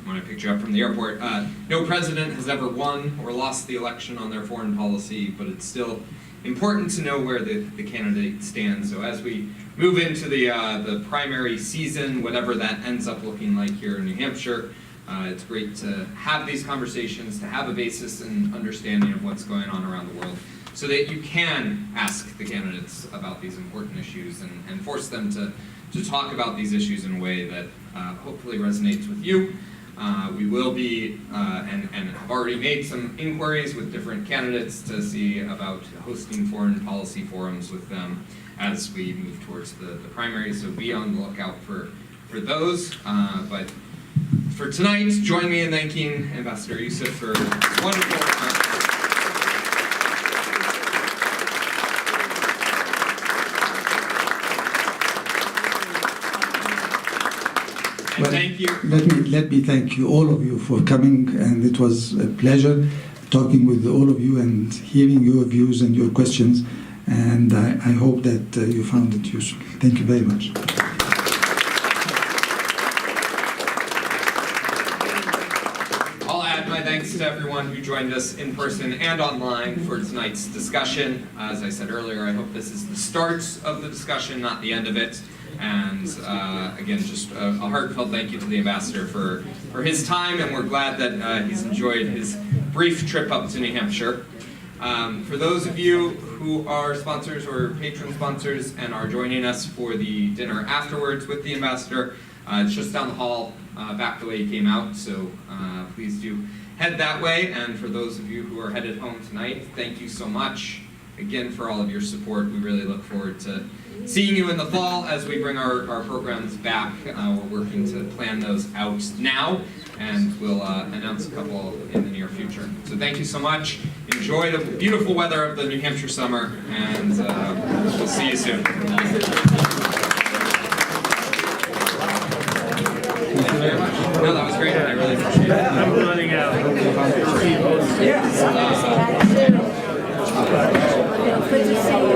I picked you up from the airport, no president has ever won or lost the election on their foreign policy, but it's still important to know where the candidate stands. So as we move into the primary season, whatever that ends up looking like here in New Hampshire, it's great to have these conversations, to have a basis and understanding of what's going on around the world, so that you can ask the candidates about these important issues and force them to talk about these issues in a way that hopefully resonates with you. We will be, and have already made some inquiries with different candidates to see about hosting foreign policy forums with them as we move towards the primary, so be on the lookout for those. But for tonight, join me in thanking Ambassador Youssef for his wonderful remarks. And thank you. Let me thank you, all of you, for coming, and it was a pleasure talking with all of you and hearing your views and your questions, and I hope that you found it useful. Thank you very much. I'll add my thanks to everyone who joined us in person and online for tonight's discussion. As I said earlier, I hope this is the start of the discussion, not the end of it. And again, just a heartfelt thank you to the ambassador for his time, and we're glad that he's enjoyed his brief trip up to New Hampshire. For those of you who are sponsors or patron sponsors and are joining us for the dinner afterwards with the ambassador, it's just down the hall, back the way you came out, so please do head that way. And for those of you who are headed home tonight, thank you so much again for all of your support. We really look forward to seeing you in the fall as we bring our programs back. We're working to plan those out now, and we'll announce a couple in the near future. So thank you so much. Enjoy the beautiful weather of the New Hampshire summer, and we'll see you soon. Thank you very much. No, that was great. I really appreciate it. I'm running out.